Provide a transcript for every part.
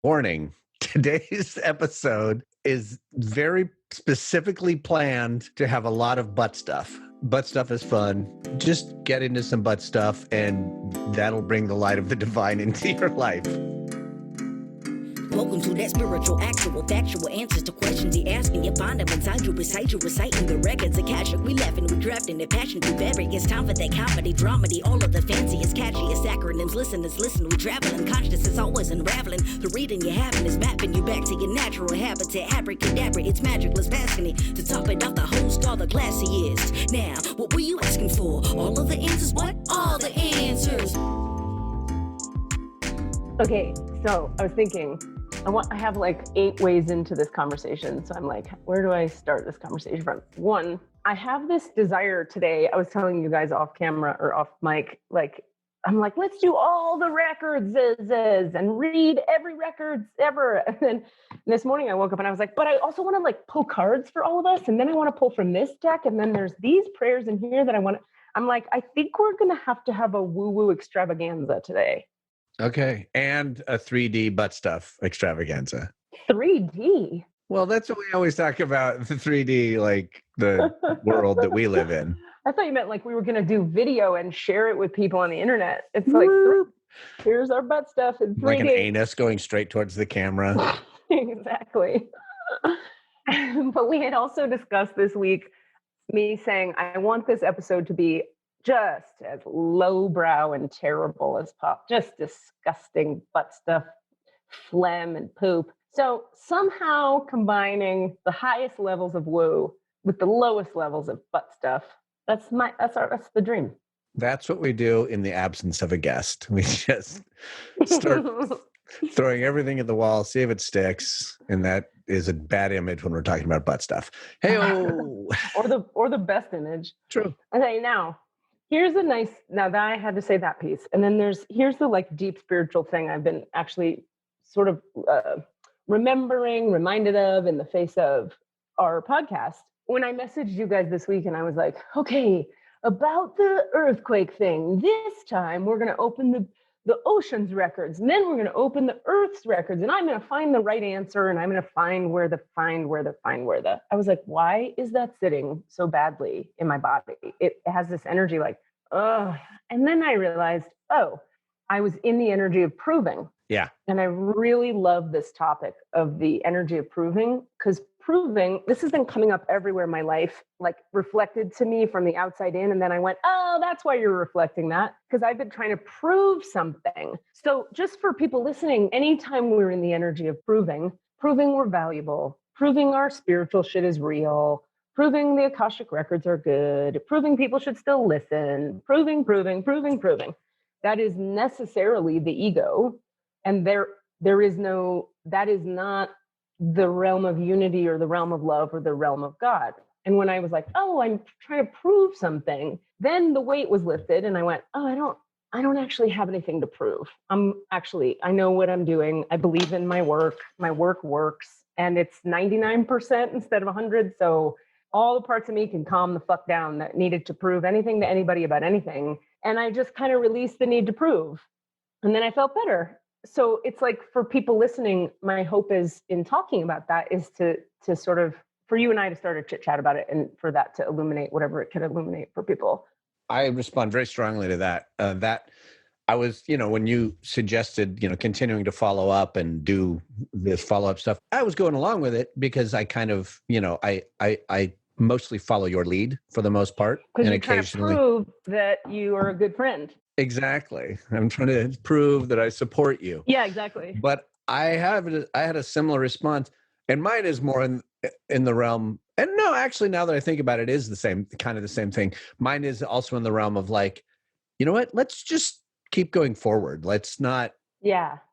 Warning, today's episode is very specifically planned to have a lot of butt stuff. Butt stuff is fun. Just get into some butt stuff and that'll bring the light of the divine into your life. Welcome to that spiritual, actual, factual answers to questions you asking. You find them inside you, recite you, reciting the records. Akashic, we laughing, we drafting, the passion we vary. It's time for that comedy, dramedy, all of the fanciest, catchiest acronyms. Listeners, listen, we traveling. Conscious is always unraveling. The reading you're having is mapping you back to your natural habitat. Abracadabra, it's magicless, passing it. To top it off, the host, all the classiest. Now, what were you asking for? All of the answers? What? All the answers. Okay, so I was thinking, I have like 8 ways into this conversation. So I'm like, where do I start this conversation from? One, I have this desire today. I was telling you guys off camera or off mic, I'm like, let's do all the records and read every records ever. And then this morning I woke up and I was like, but I also want to like pull cards for all of us. And then I want to pull from this deck. And then there's these prayers in here that I'm like, I think we're going to have a woo-woo extravaganza today. Okay. And a 3D butt stuff extravaganza. 3D? Well, that's what we always talk about, the 3D, like the world that we live in. I thought you meant like we were going to do video and share it with people on the internet. It's like, here's our butt stuff in 3D. Like an anus going straight towards the camera. Exactly. But we had also discussed this week, me saying, I want this episode to be just as lowbrow and terrible as pop, just disgusting butt stuff, phlegm and poop. So somehow combining the highest levels of woo with the lowest levels of butt stuff. That's the dream. That's what we do in the absence of a guest. We just start throwing everything at the wall, see if it sticks. And that is a bad image when we're talking about butt stuff. Hey-oh. or the best image. True. Okay, now that I had to say that piece. And then here's the like deep spiritual thing I've been actually sort of reminded of in the face of our podcast. When I messaged you guys this week and I was like, okay, about the earthquake thing, this time we're going to open the ocean's records, and then we're going to open the earth's records, and I'm going to find the right answer, and I'm going to find where the. I was like, why is that sitting so badly in my body? It has this energy like, ugh. And then I realized, I was in the energy of proving. Yeah. And I really love this topic of the energy of proving, because proving, this has been coming up everywhere in my life, like reflected to me from the outside in. And then I went, oh, that's why you're reflecting that, because I've been trying to prove something. So just for people listening, anytime we're in the energy of proving we're valuable, proving our spiritual shit is real, proving the Akashic Records are good, proving people should still listen, proving. That is necessarily the ego. And there is that is not the realm of unity or the realm of love or the realm of God. And when I was like, I'm trying to prove something, then the weight was lifted and I went, I don't actually have anything to prove. I know what I'm doing. I believe in my work. My work works, and it's 99% instead of 100. So all the parts of me can calm the fuck down that needed to prove anything to anybody about anything. And I just kind of released the need to prove. And then I felt better. So it's like, for people listening, my hope is in talking about that is to sort of, for you and I to start a chit chat about it, and for that to illuminate whatever it can illuminate for people. I respond very strongly to that. That I was, when you suggested, continuing to follow up and do this follow-up stuff, I was going along with it because I kind of, I mostly follow your lead for the most part. Because you're trying to prove that you are a good friend. Exactly. I'm trying to prove that I support you. Yeah, exactly. But I had a similar response, and mine is more in the realm. And no, actually, now that I think about it, is the same thing. Mine is also in the realm of like, you know what? Let's just keep going forward. Let's not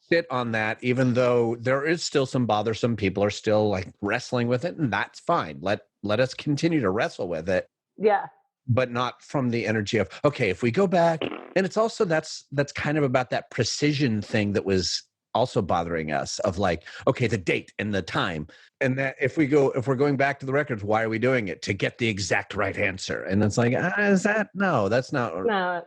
sit on that, even though there is still some bothersome people are still like wrestling with it, and that's fine. Let us continue to wrestle with it. Yeah. But not from the energy of, okay, if we go back, and it's also that's kind of about that precision thing that was also bothering us of like, okay, the date and the time. And that if we're going back to the records, why are we doing it? To get the exact right answer. And it's like, is that, no, that's not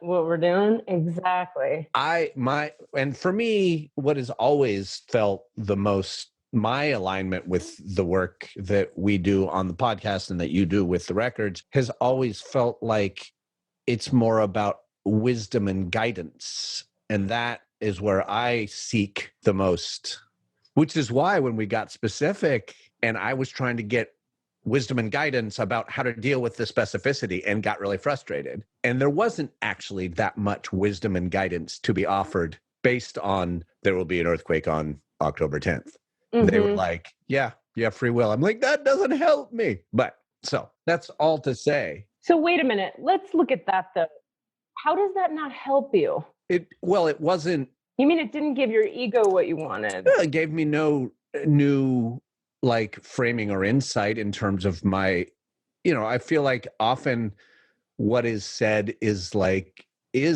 what we're doing. Exactly. And for me, what has always felt the most, my alignment with the work that we do on the podcast and that you do with the records has always felt like it's more about wisdom and guidance. And that is where I seek the most, which is why when we got specific and I was trying to get wisdom and guidance about how to deal with the specificity and got really frustrated. And there wasn't actually that much wisdom and guidance to be offered based on there will be an earthquake on October 10th. Mm-hmm. They were like, yeah, you have free will. I'm like, that doesn't help me. But so that's all to say. So wait a minute. Let's look at that though. How does that not help you? It wasn't. You mean it didn't give your ego what you wanted? It gave me no new like framing or insight in terms of my, I feel like often what is said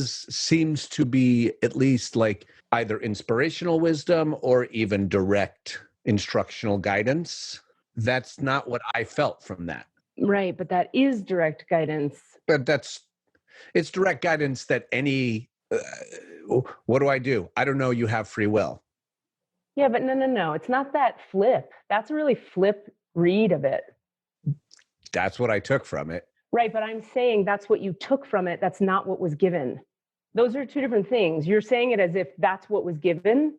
seems to be at least like either inspirational wisdom or even direct instructional guidance. That's not what I felt from that. Right. But that is direct guidance. But it's direct guidance that what do I do? I don't know. You have free will. Yeah, but no. It's not that flip. That's a really flip read of it. That's what I took from it. Right, but I'm saying that's what you took from it. That's not what was given. Those are two different things. You're saying it as if that's what was given.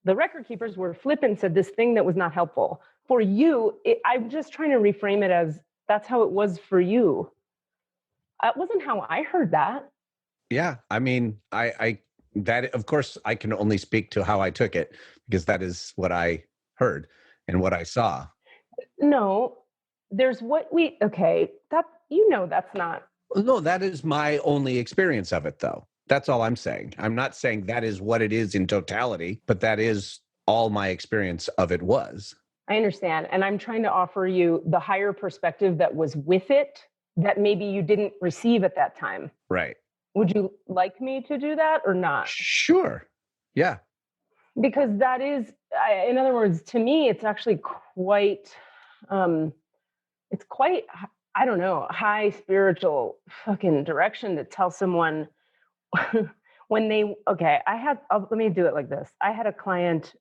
The record keepers were flippant, said this thing that was not helpful. For you, I'm just trying to reframe it as that's how it was for you. That wasn't how I heard that. Yeah, I mean, that of course I can only speak to how I took it because that is what I heard and what I saw. No, there's that's not. No, that is my only experience of it though. That's all I'm saying. I'm not saying that is what it is in totality, but that is all my experience of it was. I understand. And I'm trying to offer you the higher perspective that was with it that maybe you didn't receive at that time. Right. Would you like me to do that or not? Sure. Yeah. Because that is, in other words, to me, it's actually quite, I don't know, high spiritual fucking direction to tell someone when let me do it like this. I had a client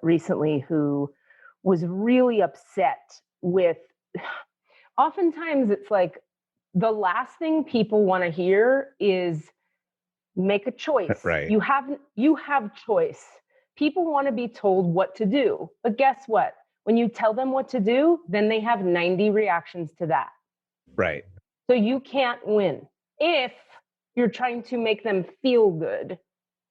recently who was really upset with, oftentimes it's like, the last thing people want to hear is make a choice. Right. You have choice. People want to be told what to do. But guess what? When you tell them what to do, then they have 90 reactions to that. Right. So you can't win if you're trying to make them feel good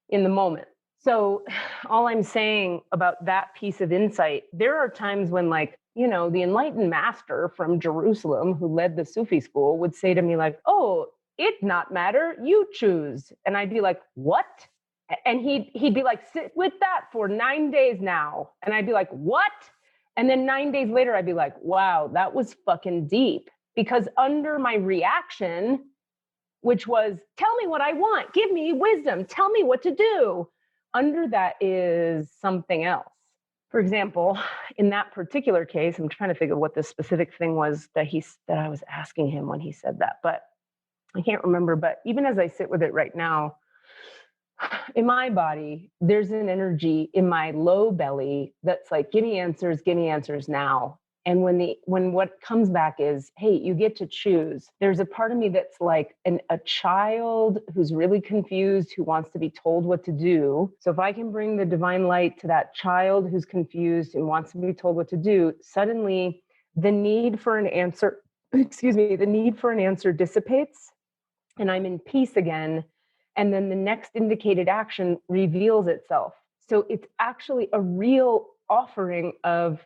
in the moment. So all I'm saying about that piece of insight, there are times when the enlightened master from Jerusalem who led the Sufi school would say to me like, oh, it not matter, you choose. And I'd be like, what? And he'd be like, sit with that for 9 days now. And I'd be like, what? And then 9 days later, I'd be like, wow, that was fucking deep. Because under my reaction, which was, tell me what I want, give me wisdom, tell me what to do. Under that is something else. For example, in that particular case, I'm trying to figure what the specific thing was that I was asking him when he said that, but I can't remember. But even as I sit with it right now, in my body, there's an energy in my low belly that's like, give me answers now. And when what comes back is, hey, you get to choose. There's a part of me that's like a child who's really confused, who wants to be told what to do. So if I can bring the divine light to that child who's confused and wants to be told what to do, suddenly the need for an answer dissipates and I'm in peace again. And then the next indicated action reveals itself. So it's actually a real offering of,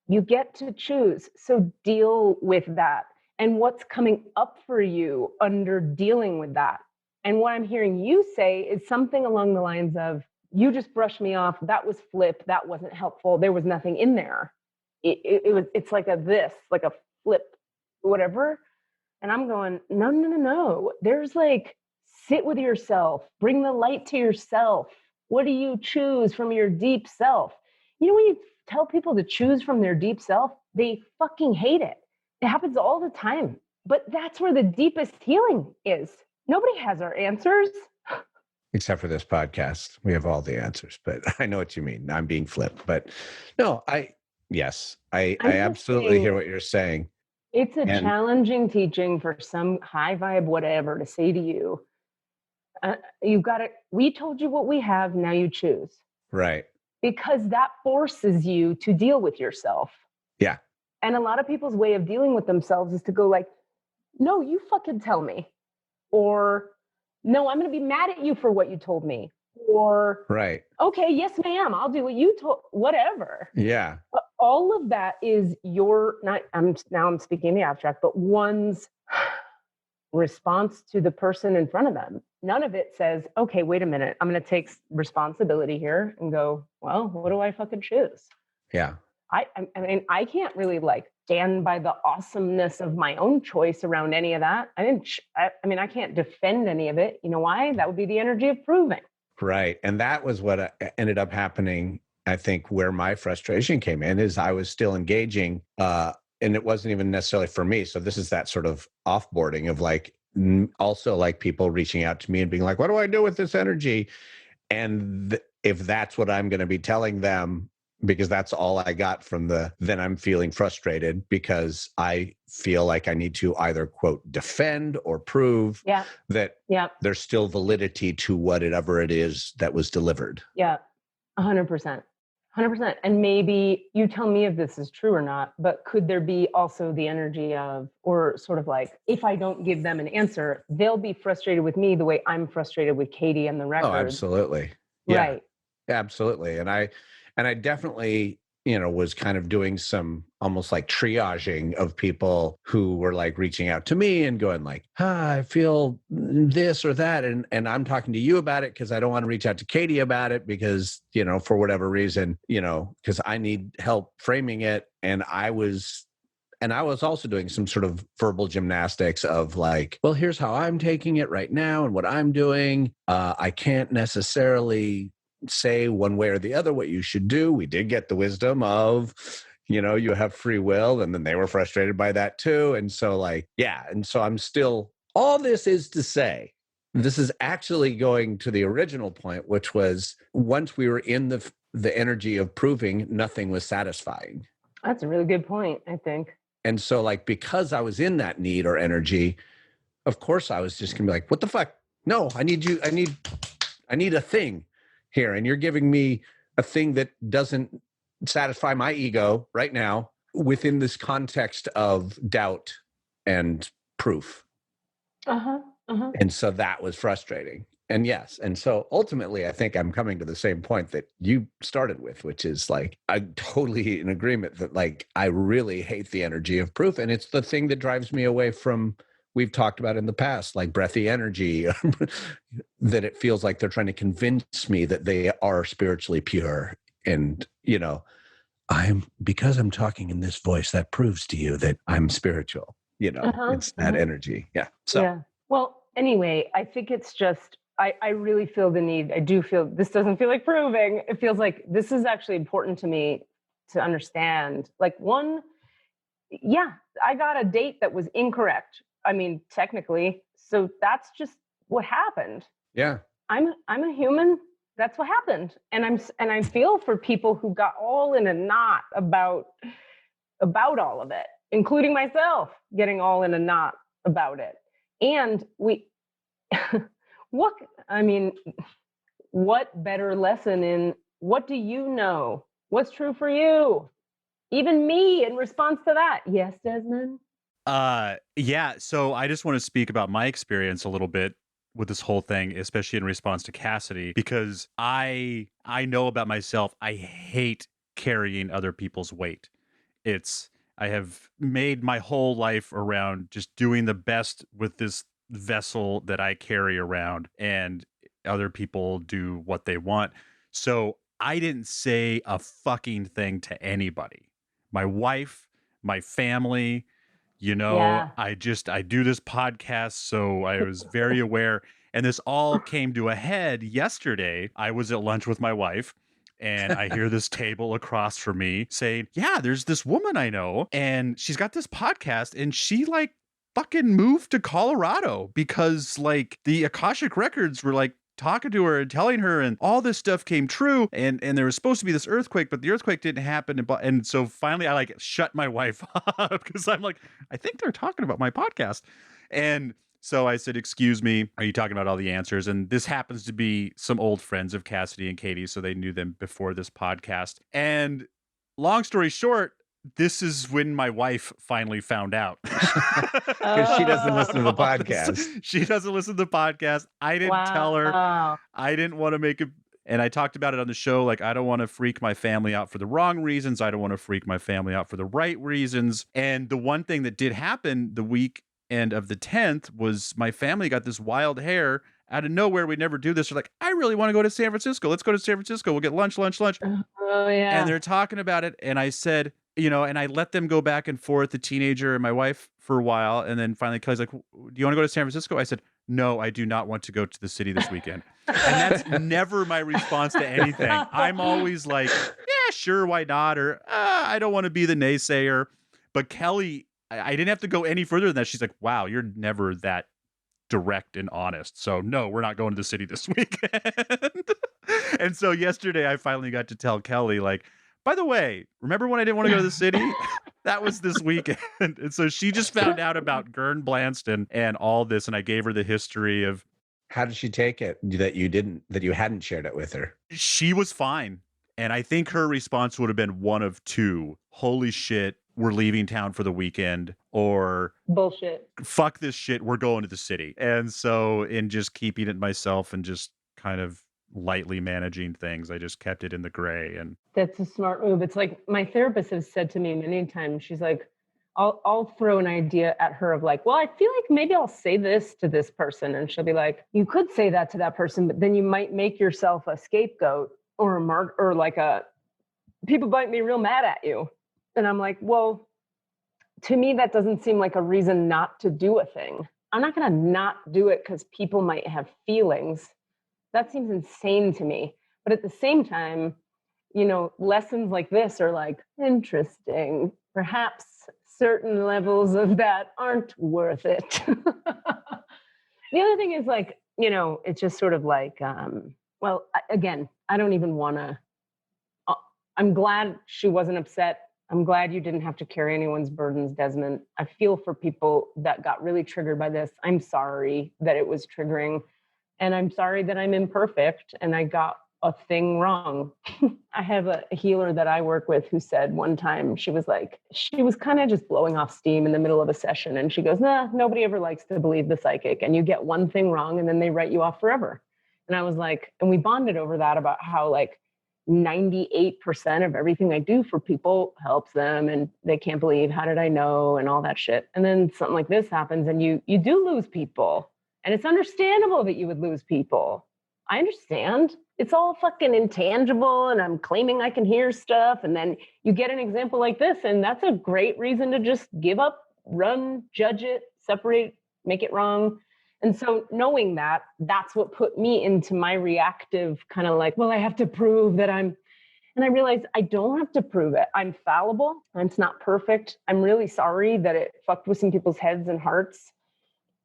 you get to choose. So deal with that. And what's coming up for you under dealing with that. And what I'm hearing you say is something along the lines of, you just brushed me off. That was flip. That wasn't helpful. There was nothing in there. It's like a flip, whatever. And I'm going, no. There's like, sit with yourself, bring the light to yourself. What do you choose from your deep self? You know, when you tell people to choose from their deep self, they fucking hate it. It happens all the time. But that's where the deepest healing is. Nobody has our answers. Except for this podcast. We have all the answers, but I know what you mean. I'm being flipped. But no, I absolutely hear what you're saying. It's a challenging teaching for some high vibe whatever to say to you, you've got it. We told you what we have, now you choose. Right. Because that forces you to deal with yourself. Yeah. And a lot of people's way of dealing with themselves is to go like, no, you fucking tell me. Or, no, I'm going to be mad at you for what you told me. Or, right. Okay, yes, ma'am, I'll do what you told, whatever. Yeah. But all of that is I'm speaking in the abstract, but one's response to the person in front of them. None of it says, okay, wait a minute, I'm going to take responsibility here and go, well, what do I fucking choose? Yeah. I mean, I can't really like stand by the awesomeness of my own choice around any of that. I can't defend any of it. You know why? That would be the energy of proving. Right. And that was what ended up happening. I think where my frustration came in is I was still engaging, and it wasn't even necessarily for me. So this is that sort of offboarding of like, also like people reaching out to me and being like, what do I do with this energy? And if that's what I'm going to be telling them, because that's all I got from then I'm feeling frustrated because I feel like I need to either quote defend or prove that there's still validity to whatever it is that was delivered. Yeah, 100%. 100%. And maybe you tell me if this is true or not, but could there be also the energy of, or sort of like, if I don't give them an answer, they'll be frustrated with me the way I'm frustrated with Katie and the record. Oh, absolutely. Yeah, right. Absolutely. And I definitely, was kind of doing some almost like triaging of people who were like reaching out to me and going like, I feel this or that. And I'm talking to you about it because I don't want to reach out to Katie about it because, for whatever reason, because I need help framing it. And I was also doing some sort of verbal gymnastics of like, well, here's how I'm taking it right now and what I'm doing. I can't necessarily say one way or the other what you should do. We did get the wisdom of, you have free will. And then they were frustrated by that too. And so and so I'm still, all this is to say, this is actually going to the original point, which was once we were in the energy of proving, nothing was satisfying. That's a really good point, I think. And so because I was in that need or energy, of course I was just gonna be like, what the fuck? No, I need a thing here. And you're giving me a thing that doesn't satisfy my ego right now within this context of doubt and proof. And so that was frustrating. And yes. And so ultimately, I think I'm coming to the same point that you started with, which is like, I'm totally in agreement that like, I really hate the energy of proof. And it's the thing that drives me away from, we've talked about in the past, like breathy energy, that it feels like they're trying to convince me that they are spiritually pure. And, because I'm talking in this voice, that proves to you that I'm spiritual, it's that energy. Yeah. So, yeah. Well, anyway, I think it's just, I really feel the need. I do feel this doesn't feel like proving. It feels like this is actually important to me to understand. Like I got a date that was incorrect. I mean, technically, so that's just what happened. Yeah. I'm a human. That's what happened. And I feel for people who got all in a knot about all of it, including myself getting all in a knot about it. And what better lesson in what do you know? What's true for you? Even me in response to that. Yes, Desmond? Yeah. So I just want to speak about my experience a little bit with this whole thing, especially in response to Cassidy, because I know about myself. I hate carrying other people's weight. I have made my whole life around just doing the best with this vessel that I carry around, and other people do what they want. So I didn't say a fucking thing to anybody. My wife, my family, I do this podcast, so I was very aware. And this all came to a head yesterday. I was at lunch with my wife, and I hear this table across from me saying, yeah, there's this woman I know, and she's got this podcast, and she like fucking moved to Colorado because like the Akashic Records were like talking to her and telling her, and all this stuff came true, and there was supposed to be this earthquake, but the earthquake didn't happen, and so finally I like shut my wife up because I'm like, I think they're talking about my podcast. And so I said, excuse me, are you talking about all the answers? And this happens to be some old friends of Cassidy and Katie, so they knew them before this podcast. And long story short, this is when my wife finally found out. Because she doesn't listen to the podcast. She doesn't listen to the podcast. I didn't tell her. I didn't want to make it. And I talked about it on the show. Like, I don't want to freak my family out for the wrong reasons. I don't want to freak my family out for the right reasons. And the one thing that did happen the weekend of the 10th was my family got this wild hair out of nowhere. We never do this. They're like, I really want to go to San Francisco. Let's go to San Francisco. We'll get lunch. Oh, yeah. And they're talking about it. And I said, you know, and I let them go back and forth, the teenager and my wife, for a while. And then finally, Kelly's like, do you want to go to San Francisco? I said, no, I do not want to go to the city this weekend. And that's never my response to anything. I'm always like, yeah, sure, why not? Or I don't want to be the naysayer. But Kelly, I didn't have to go any further than that. She's like, wow, you're never that direct and honest. So no, we're not going to the city this weekend. And so yesterday I finally got to tell Kelly, like, by the way, remember when I didn't want to go to the city? That was this weekend. And so she just found out about Gern Blanston and all this. And I gave her the history of. How did she take it that you hadn't shared it with her? She was fine. And I think her response would have been one of two. Holy shit, we're leaving town for the weekend, or bullshit. Fuck this shit, we're going to the city. And so in just keeping it myself and just kind of lightly managing things, I just kept it in the gray. And that's a smart move. It's like my therapist has said to me many times, she's like, I'll throw an idea at her of like, well, I feel like maybe I'll say this to this person. And she'll be like, you could say that to that person, but then you might make yourself a scapegoat or a mark, or like people might be real mad at you. And I'm like, well, to me, that doesn't seem like a reason not to do a thing. I'm not going to not do it because people might have feelings. That seems insane to me. But at the same time, you know, lessons like this are like, interesting. Perhaps certain levels of that aren't worth it. The other thing is like, you know, it's just sort of like, well, again, I don't even want to, I'm glad she wasn't upset. I'm glad you didn't have to carry anyone's burdens, Desmond. I feel for people that got really triggered by this. I'm sorry that it was triggering. And I'm sorry that I'm imperfect and I got a thing wrong. I have a healer that I work with who said one time, she was kind of just blowing off steam in the middle of a session. And she goes, nah, nobody ever likes to believe the psychic. And you get one thing wrong and then they write you off forever. And I was like, and we bonded over that about how like 98% of everything I do for people helps them. And they can't believe, how did I know? And all that shit. And then something like this happens and you do lose people. And it's understandable that you would lose people. I understand. It's all fucking intangible and I'm claiming I can hear stuff. And then you get an example like this and that's a great reason to just give up, run, judge it, separate, make it wrong. And so knowing that, that's what put me into my reactive kind of like, well, I have to prove that and I realized I don't have to prove it. I'm fallible. It's not perfect. I'm really sorry that it fucked with some people's heads and hearts.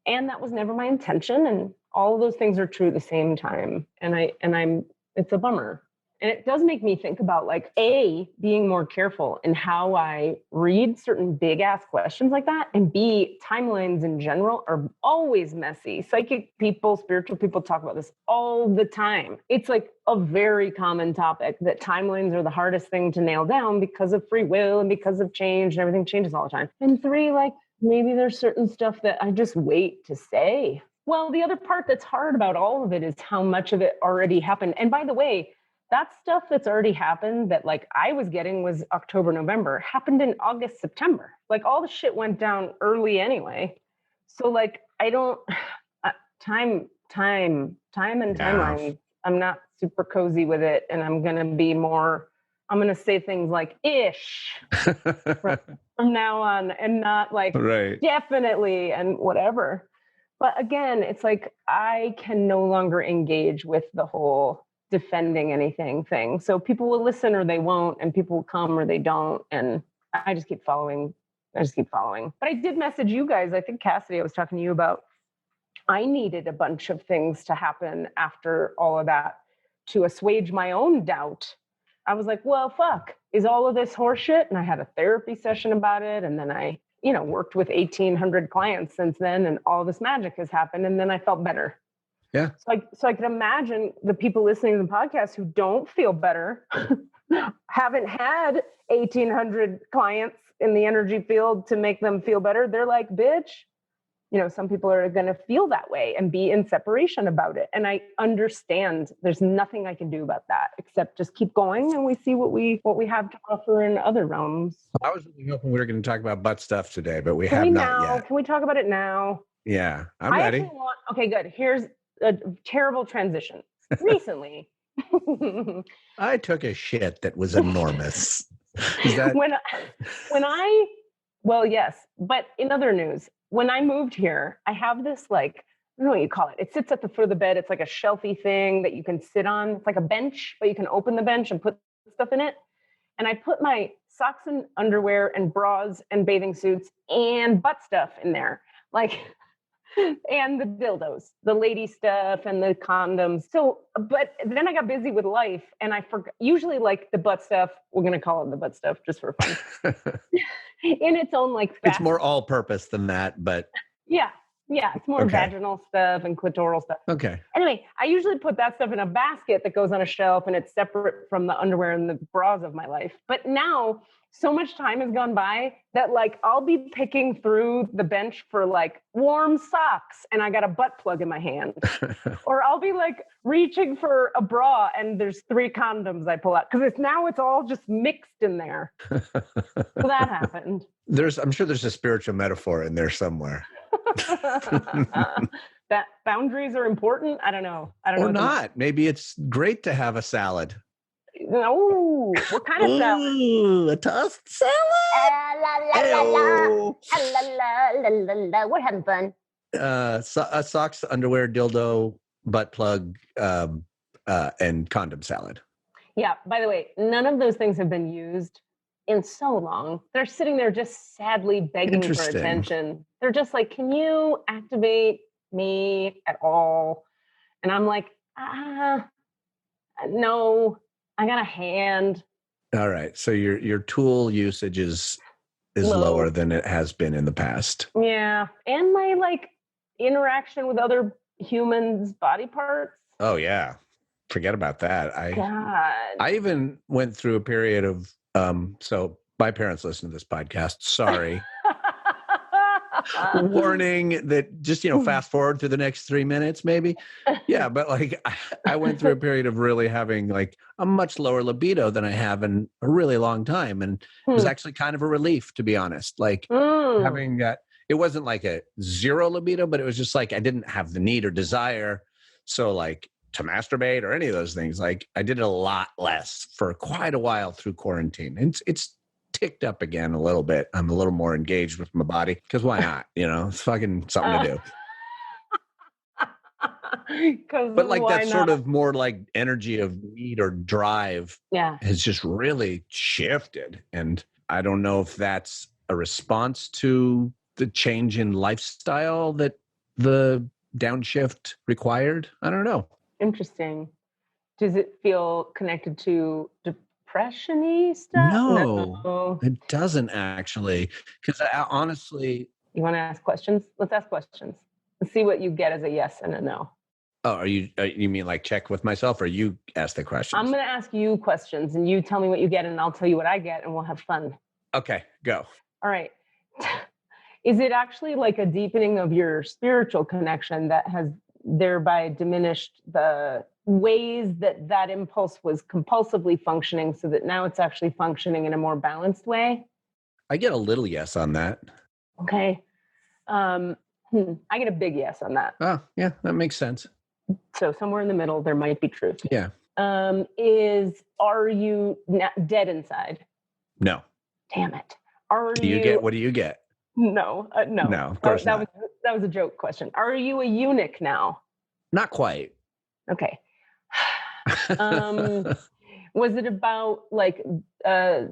And that was never my intention. And all of those things are true at the same time. And it's a bummer. And it does make me think about like, A, being more careful in how I read certain big ass questions like that. And B, timelines in general are always messy. Psychic people, spiritual people talk about this all the time. It's like a very common topic that timelines are the hardest thing to nail down because of free will and because of change and everything changes all the time. And 3, like maybe there's certain stuff that I just wait to say. Well, the other part that's hard about all of it is how much of it already happened. And by the way, that stuff that's already happened that like I was getting was October, November, happened in August, September. Like all the shit went down early anyway. So like, I don't, time and timeline, I'm not super cozy with it. And I'm going to say things like ish from now on and not like right. Definitely and whatever. But again, it's like I can no longer engage with the whole defending anything thing. So people will listen or they won't, and people will come or they don't. And I just keep following. But I did message you guys. I think Cassidy, I was talking to you about, I needed a bunch of things to happen after all of that to assuage my own doubt. I was like, well, fuck, is all of this horseshit? And I had a therapy session about it. And then I, worked with 1,800 clients since then, and all this magic has happened. And then I felt better. Yeah. So I can imagine the people listening to the podcast who don't feel better, haven't had 1,800 clients in the energy field to make them feel better. They're like, bitch, some people are going to feel that way and be in separation about it. And I understand there's nothing I can do about that except just keep going, and we see what we have to offer in other realms. I was really hoping we were going to talk about butt stuff today, but we have not yet. Can we talk about it now? Yeah, I'm ready. Okay, good. Here's a terrible transition. Recently, I took a shit that was enormous. Is that yes, but in other news, when I moved here, I have this, I don't know what you call it. It sits at the foot of the bed. It's like a shelfy thing that you can sit on. It's like a bench, but you can open the bench and put stuff in it. And I put my socks and underwear and bras and bathing suits and butt stuff in there. And the dildos, the lady stuff and the condoms. So, but then I got busy with life and I forgot, usually the butt stuff, we're going to call it the butt stuff just for fun. In its own it's more all purpose than that, but yeah, it's more vaginal stuff and clitoral stuff. Okay. Anyway, I usually put that stuff in a basket that goes on a shelf and it's separate from the underwear and the bras of my life. But now so much time has gone by that I'll be picking through the bench for warm socks and I got a butt plug in my hand. Or I'll be reaching for a bra and there's 3 condoms I pull out because it's all just mixed in there. So that happened. I'm sure there's a spiritual metaphor in there somewhere. That boundaries are important. I don't know. Or not. Maybe it's great to have a salad. No, what kind of salad? Ooh, a tossed salad. We're having fun. Socks, underwear, dildo, butt plug, and condom salad. Yeah. By the way, none of those things have been used in so long. They're sitting there just sadly begging for attention. They're just like, "Can you activate me at all?" And I'm like, no. I got a hand. All right. So your tool usage is lower than it has been in the past. Yeah. And my interaction with other humans' body parts. Oh yeah. Forget about that. I even went through a period of so my parents listen to this podcast. Sorry. Warning that just, fast forward through the next 3 minutes, maybe. Yeah. But I went through a period of really having a much lower libido than I have in a really long time. And it was actually kind of a relief, to be honest. Having that, it wasn't a zero libido, but it was just I didn't have the need or desire. So to masturbate or any of those things, I did it a lot less for quite a while through quarantine. It's ticked up again a little bit. I'm a little more engaged with my body because why not? It's fucking something to do. But that sort of more energy of need or drive has just really shifted. And I don't know if that's a response to the change in lifestyle that the downshift required. I don't know. Interesting. Does it feel connected to depression-y stuff? No, it doesn't actually. Because I honestly... You want to ask questions? Let's ask questions. Let's see what you get as a yes and a no. Oh, you mean check with myself, or you ask the questions? I'm going to ask you questions and you tell me what you get and I'll tell you what I get and we'll have fun. Okay, go. All right. Is it actually a deepening of your spiritual connection that has thereby diminished the ways that impulse was compulsively functioning so that now it's actually functioning in a more balanced way? I get a little yes on that. Okay. I get a big yes on that. Oh, yeah, that makes sense. So somewhere in the middle, there might be truth. Yeah. Are you dead inside? No. Damn it. What do you get? No, no. No, of course that not. that was a joke question. Are you a eunuch now? Not quite. Okay. Was it about like a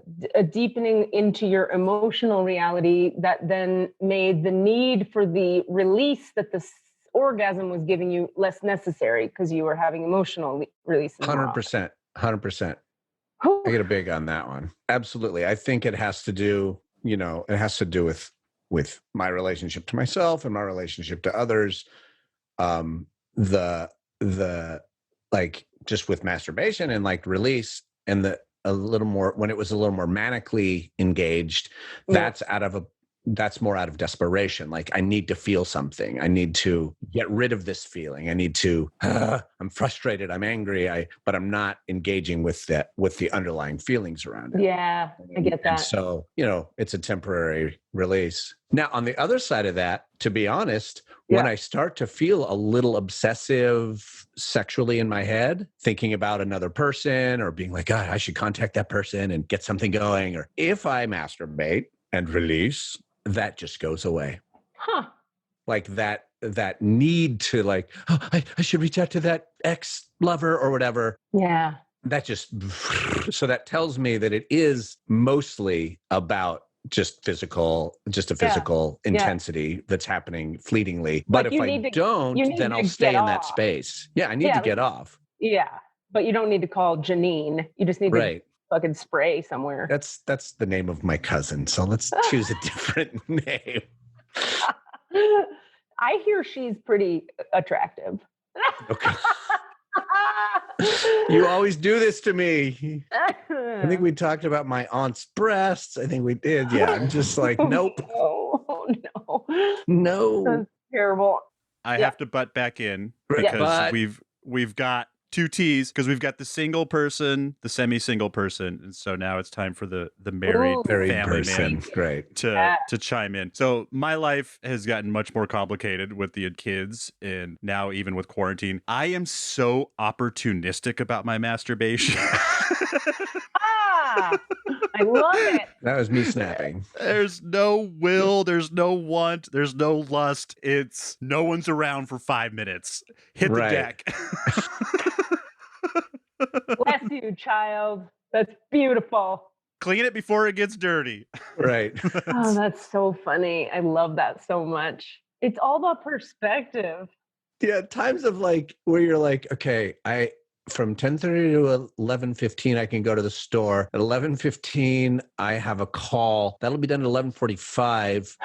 deepening into your emotional reality that then made the need for the release that the orgasm was giving you less necessary because you were having emotional releases? 100%. 100%. I get a big on that one. Absolutely. I think it has to do, it has to do with my relationship to myself and my relationship to others. The like just with masturbation and like release and a little more, when it was a little more manically engaged, that's more out of desperation. Like I need to feel something. I need to get rid of this feeling. I need to, I'm frustrated. I'm angry. But I'm not engaging with the underlying feelings around it. Yeah, I get that. And so, it's a temporary release. Now, on the other side of that, to be honest, when I start to feel a little obsessive sexually in my head, thinking about another person or being like, God, I should contact that person and get something going. Or if I masturbate and release, that just goes away. Huh. Like that need to like, I should reach out to that ex-lover or whatever. Yeah. That just, so that tells me that it is mostly about just a physical intensity that's happening fleetingly. But if I don't, then I'll stay in that space. Yeah, I need to get off. Yeah, but you don't need to call Janine. You just need to fucking spray somewhere. That's the name of my cousin. So let's choose a different name. I hear she's pretty attractive. Okay. You always do this to me. I think we talked about my aunt's breasts. I think we did. Yeah, I'm just like, nope. No. That's terrible. I have to butt back in because we've got two T's, because we've got the single person, the semi-single person, and so now it's time for the married family person. Man to chime in. So my life has gotten much more complicated with the kids, and now even with quarantine. I am so opportunistic about my masturbation. I love it. That was me snapping. There's no will, there's no want, there's no lust. It's no one's around for 5 minutes. Hit the deck. Bless you, child. That's beautiful. Clean it before it gets dirty. Right. Oh, that's so funny. I love that so much. It's all about perspective. Yeah, times of like where you're like, okay, from 10:30 to 11:15, I can go to the store. At 11:15, I have a call. That'll be done at 11:45.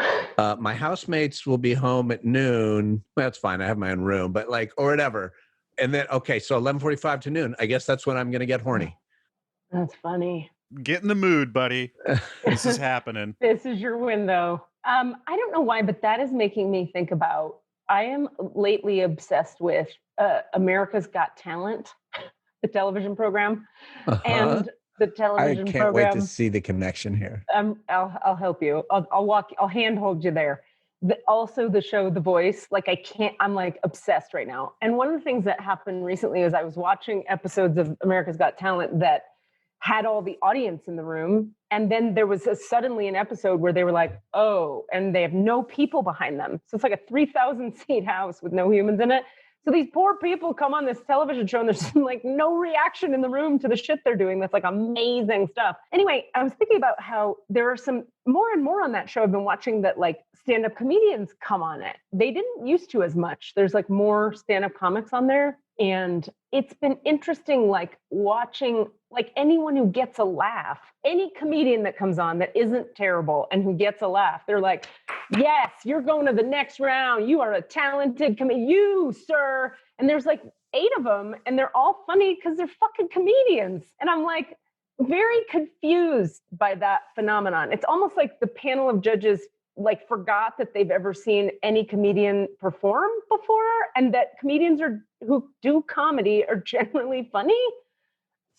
My housemates will be home at noon. Well, that's fine. I have my own room, but like, or whatever. And then, okay, so 11:45 to noon. I guess that's when I'm going to get horny. That's funny. Get in the mood, buddy. This is happening. This is your window. I don't know why, but that is making me think about, I am lately obsessed with America's Got Talent, the television program. And the television program. I can't wait to see the connection here. I'll help you. I'll handhold you there. Also the show The Voice, like I'm like obsessed right now. And one of the things that happened recently is I was watching episodes of America's Got Talent that had all the audience in the room. And then there was suddenly an episode where they were like, oh, and they have no people behind them. So it's like a 3,000 seat house with no humans in it. So these poor people come on this television show and there's like no reaction in the room to the shit they're doing. That's like amazing stuff. Anyway, I was thinking about how there are some more and more on that show. I've been watching that like stand-up comedians come on it. They didn't used to as much. There's like more stand-up comics on there. And it's been interesting, like watching like anyone who gets a laugh, any comedian that comes on that isn't terrible and who gets a laugh, they're like, yes, you're going to the next round. You are a talented comedian, you, sir. And there's like 8 of them and they're all funny because they're fucking comedians. And I'm like very confused by that phenomenon. It's almost like the panel of judges like forgot that they've ever seen any comedian perform before, and that comedians who do comedy are generally funny.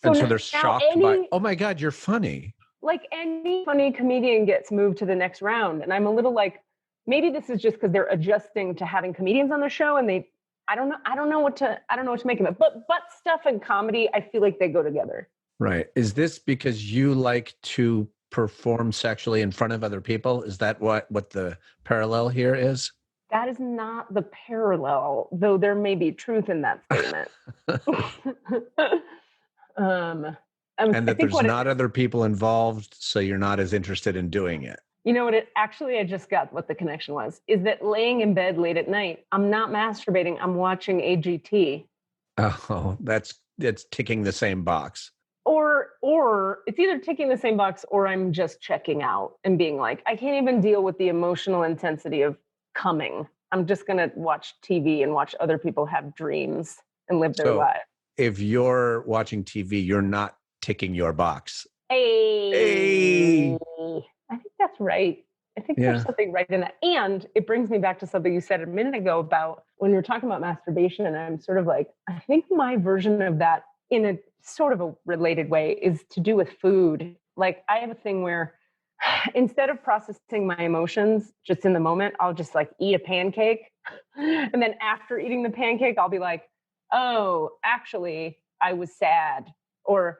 And so they're shocked by, oh my God, you're funny. Like any funny comedian gets moved to the next round. And I'm a little like, maybe this is just because they're adjusting to having comedians on the show and I don't know what to make of it. But stuff and comedy, I feel like they go together. Right. Is this because you like to perform sexually in front of other people? Is that what the parallel here is? That is not the parallel, though there may be truth in that statement. And that there's not other people involved, so you're not as interested in doing it. You know what? I just got what the connection was, is that laying in bed late at night, I'm not masturbating, I'm watching AGT. Oh, it's ticking the same box. Or it's either ticking the same box or I'm just checking out and being like, I can't even deal with the emotional intensity of coming. I'm just going to watch TV and watch other people have dreams and live their lives. If you're watching TV, you're not ticking your box. Hey. I think that's right. I think there's something right in that. And it brings me back to something you said a minute ago about when you were talking about masturbation. And I'm sort of like, I think my version of that in a sort of a related way is to do with food. Like I have a thing where instead of processing my emotions just in the moment, I'll just like eat a pancake. And then after eating the pancake, I'll be like, oh, actually, I was sad. Or,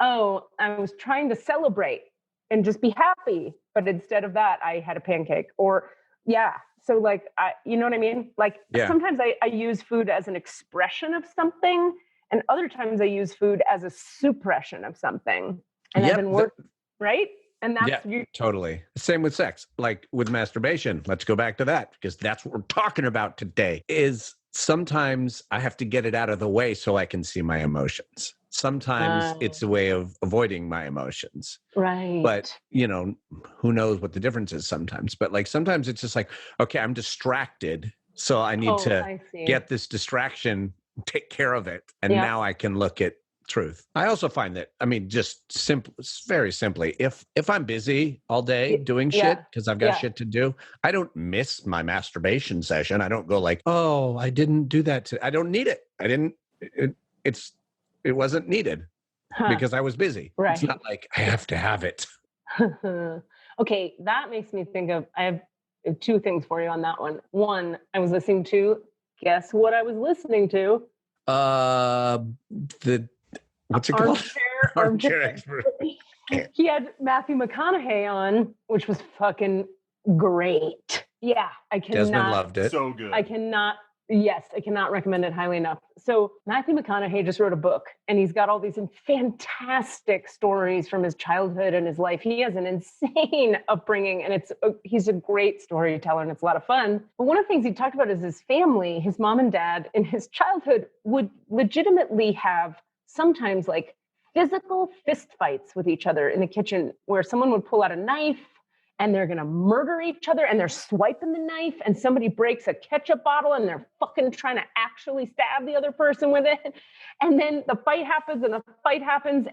oh, I was trying to celebrate and just be happy. But instead of that, I had a pancake. Or, yeah. So like, you know what I mean? Like sometimes I use food as an expression of something. And other times I use food as a suppression of something. And I've been working, right? And that's totally. Same with sex. Like with masturbation, let's go back to that because that's what we're talking about today, is sometimes I have to get it out of the way so I can see my emotions. Sometimes it's a way of avoiding my emotions. Right. But, you know, who knows what the difference is sometimes. But like sometimes it's just like, okay, I'm distracted. So I need to get this distraction, take care of it. And now I can look at truth. I also find that, I mean, just very simply, if I'm busy all day doing shit because I've got shit to do, I don't miss my masturbation session. I don't go like, oh, I didn't do that. I don't need it. It wasn't needed because I was busy. Right. It's not like I have to have it. Okay. That makes me think of, I have two things for you on that one. One, I was listening to, guess what I was listening to? What's it called? Armchair expert. He had Matthew McConaughey on, which was fucking great. Yeah, I cannot. Desmond loved it. So good. I cannot recommend it highly enough. So Matthew McConaughey just wrote a book, and he's got all these fantastic stories from his childhood and his life. He has an insane upbringing, and he's a great storyteller, and it's a lot of fun. But one of the things he talked about is his family. His mom and dad in his childhood would legitimately have sometimes like physical fist fights with each other in the kitchen where someone would pull out a knife and they're going to murder each other and they're swiping the knife and somebody breaks a ketchup bottle and they're fucking trying to actually stab the other person with it. And then the fight happens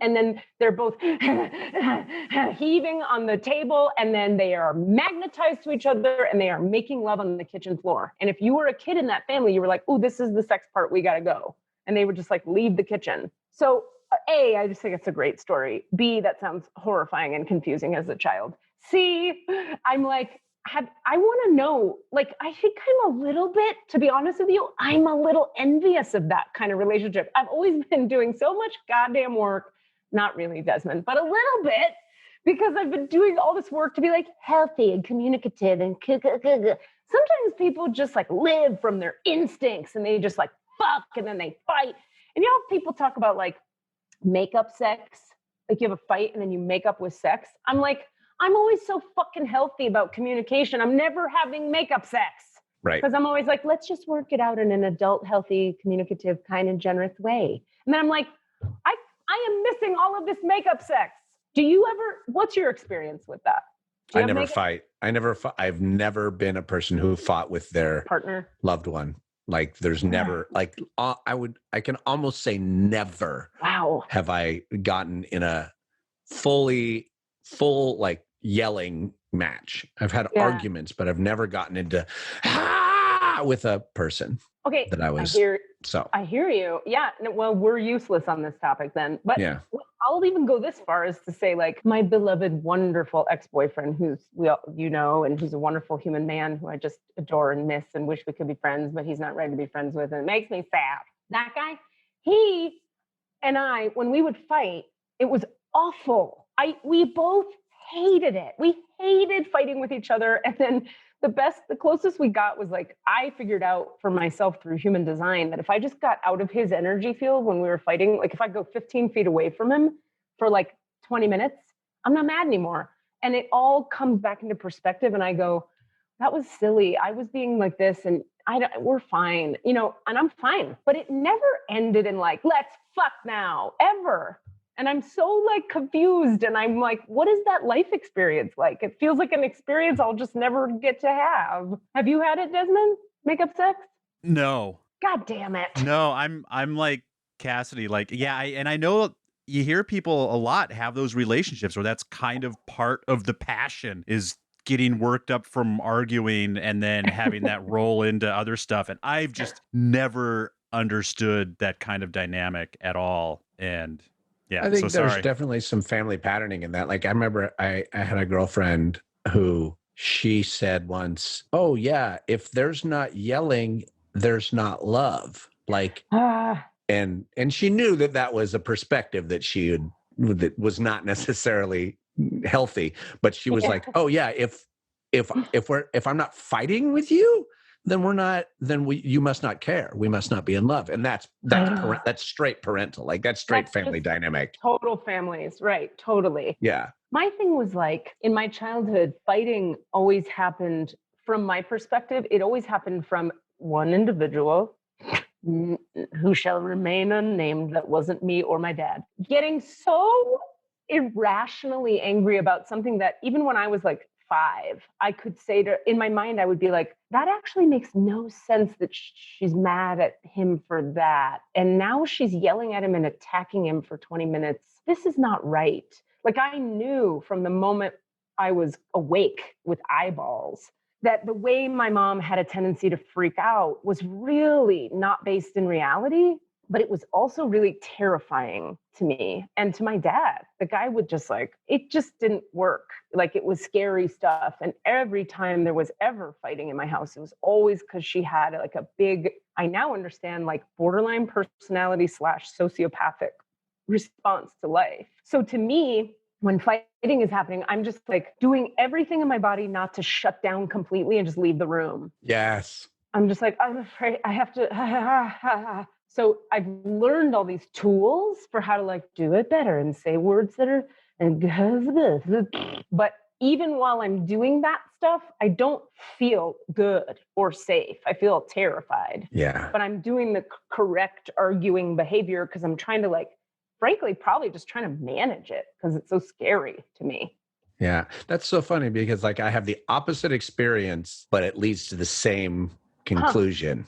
and then they're both heaving on the table and then they are magnetized to each other and they are making love on the kitchen floor. And if you were a kid in that family, you were like, oh, this is the sex part, we got to go. And they would just like leave the kitchen. So A, I just think it's a great story. B, that sounds horrifying and confusing as a child. C, I'm like, I want to know, like, I think I'm a little bit, to be honest with you, I'm a little envious of that kind of relationship. I've always been doing so much goddamn work, not really Desmond, but a little bit, because I've been doing all this work to be like healthy and communicative and sometimes people just like live from their instincts and they just like fuck and then they fight. And you know, people talk about like makeup sex, like you have a fight and then you make up with sex. I'm like, I'm always so fucking healthy about communication. I'm never having makeup sex. Right. Because I'm always like, let's just work it out in an adult, healthy, communicative, kind and generous way. And then I'm like, I am missing all of this makeup sex. What's your experience with that? I never fight. I've never been a person who fought with their partner, loved one. Like there's never like, I can almost say never have I gotten in a full like yelling match. I've had arguments, but I've never gotten into with a person. Okay. That I was. I hear you. Yeah. Well, we're useless on this topic then. But I'll even go this far as to say, like, my beloved, wonderful ex-boyfriend, who's and who's a wonderful human man who I just adore and miss and wish we could be friends, but he's not ready to be friends with, and it makes me sad. That guy, he and I, when we would fight, it was awful. We both hated it. We hated fighting with each other. And then the closest we got was like, I figured out for myself through human design that if I just got out of his energy field when we were fighting, like if I go 15 feet away from him for like 20 minutes, I'm not mad anymore. And it all comes back into perspective. And I go, that was silly. I was being like this and we're fine, you know, and I'm fine. But it never ended in like, let's fuck now, ever. And I'm so like confused. And I'm like, what is that life experience like? It feels like an experience I'll just never get to have. Have you had it, Desmond? Makeup sex? No. God damn it. No, I'm like Cassidy. Like, yeah, I know you hear people a lot have those relationships where that's kind of part of the passion is getting worked up from arguing and then having that roll into other stuff. And I've just never understood that kind of dynamic at all. And yeah, I think so there's sorry. definitely some family patterning in that. Like I remember I had a girlfriend who she said once, "Oh yeah, if there's not yelling, there's not love." Like, and she knew that was a perspective that that was not necessarily healthy, but she was like, "Oh yeah, if I'm not fighting with you, then you must not care. We must not be in love." And that's straight parental, like that's straight family dynamic. Total families, right? Totally. Yeah. My thing was like in my childhood, fighting always happened from my perspective. It always happened from one individual who shall remain unnamed. That wasn't me or my dad. Getting so irrationally angry about something that even when I was like 5, I could say in my mind, I would be like, that actually makes no sense that she's mad at him for that. And now she's yelling at him and attacking him for 20 minutes. This is not right. Like I knew from the moment I was awake with eyeballs that the way my mom had a tendency to freak out was really not based in reality, but it was also really terrifying to me and to my dad. The guy would just like, it just didn't work. Like it was scary stuff. And every time there was ever fighting in my house, it was always because she had like a big, I now understand, like borderline personality / sociopathic response to life. So to me, when fighting is happening, I'm just like doing everything in my body not to shut down completely and just leave the room. Yes. I'm just like, I'm afraid I have to. So I've learned all these tools for how to like do it better and say words that are, but even while I'm doing that stuff, I don't feel good or safe. I feel terrified. Yeah. But I'm doing the correct arguing behavior because I'm trying to like, frankly, probably just trying to manage it because it's so scary to me. Yeah. That's so funny because like I have the opposite experience, but it leads to the same conclusion.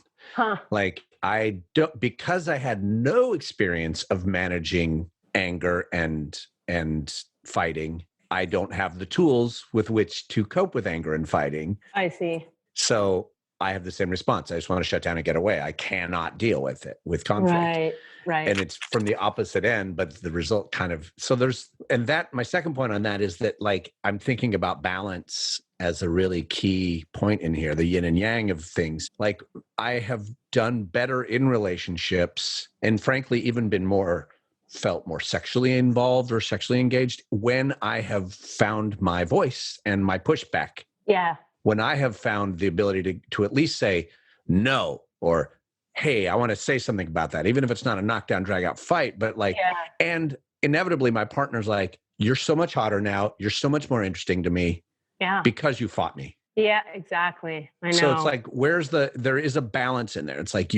Like I don't, because I had no experience of managing anger and fighting, I don't have the tools with which to cope with anger and fighting. I see. So I have the same response. I just want to shut down and get away. I cannot deal with it, with conflict. Right. And it's from the opposite end, but the result kind of, so my second point on that is that like, I'm thinking about balance as a really key point in here, the yin and yang of things. Like I have done better in relationships and frankly, even felt more sexually involved or sexually engaged when I have found my voice and my pushback. Yeah. When I have found the ability to at least say no, or, hey, I want to say something about that, even if it's not a knockdown, drag out fight, but like, and inevitably my partner's like, you're so much hotter now. You're so much more interesting to me because you fought me. Yeah, exactly. I know. So it's like, there is a balance in there. It's like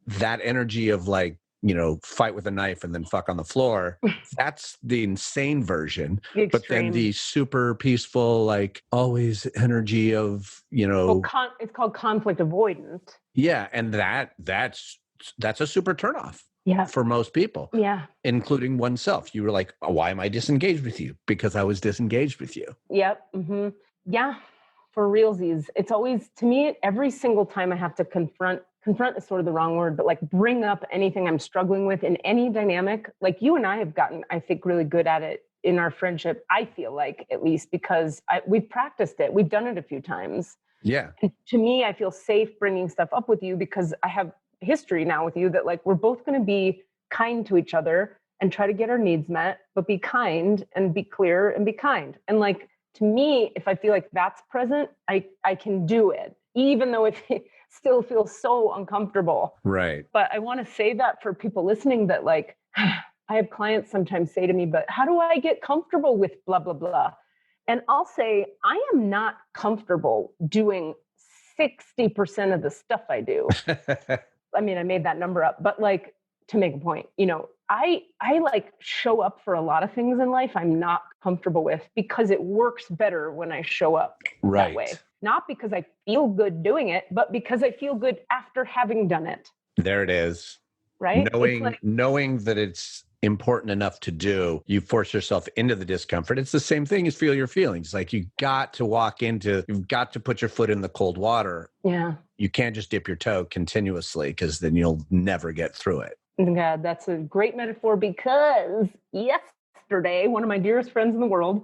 that energy of like, you know, fight with a knife and then fuck on the floor. That's the insane version. But then the super peaceful, like always energy of, you know, it's called conflict avoidant. Yeah. And that's a super turnoff for most people. Yeah. Including oneself. You were like, oh, why am I disengaged with you? Because I was disengaged with you. Yep. Mm-hmm. Yeah. For realsies. It's always, to me, every single time I have to confront is sort of the wrong word, but like bring up anything I'm struggling with in any dynamic. Like you and I have gotten, I think, really good at it in our friendship. I feel like, at least, because we've practiced it. We've done it a few times. Yeah. And to me, I feel safe bringing stuff up with you because I have history now with you that like, we're both going to be kind to each other and try to get our needs met, but be kind and be clear and be kind. And like, to me, if I feel like that's present, I can do it, even though it still feels so uncomfortable. Right. But I want to say that for people listening, that like, I have clients sometimes say to me, but how do I get comfortable with blah, blah, blah? And I'll say, I am not comfortable doing 60% of the stuff I do. I mean, I made that number up, but like, to make a point, you know, I like show up for a lot of things in life I'm not comfortable with, because it works better when I show up that way. Not because I feel good doing it, but because I feel good after having done it. There it is. Right? Knowing that it's important enough to do, you force yourself into the discomfort. It's the same thing as feel your feelings. Like you've got to put your foot in the cold water. Yeah. You can't just dip your toe continuously, because then you'll never get through it. God, that's a great metaphor, because yesterday, one of my dearest friends in the world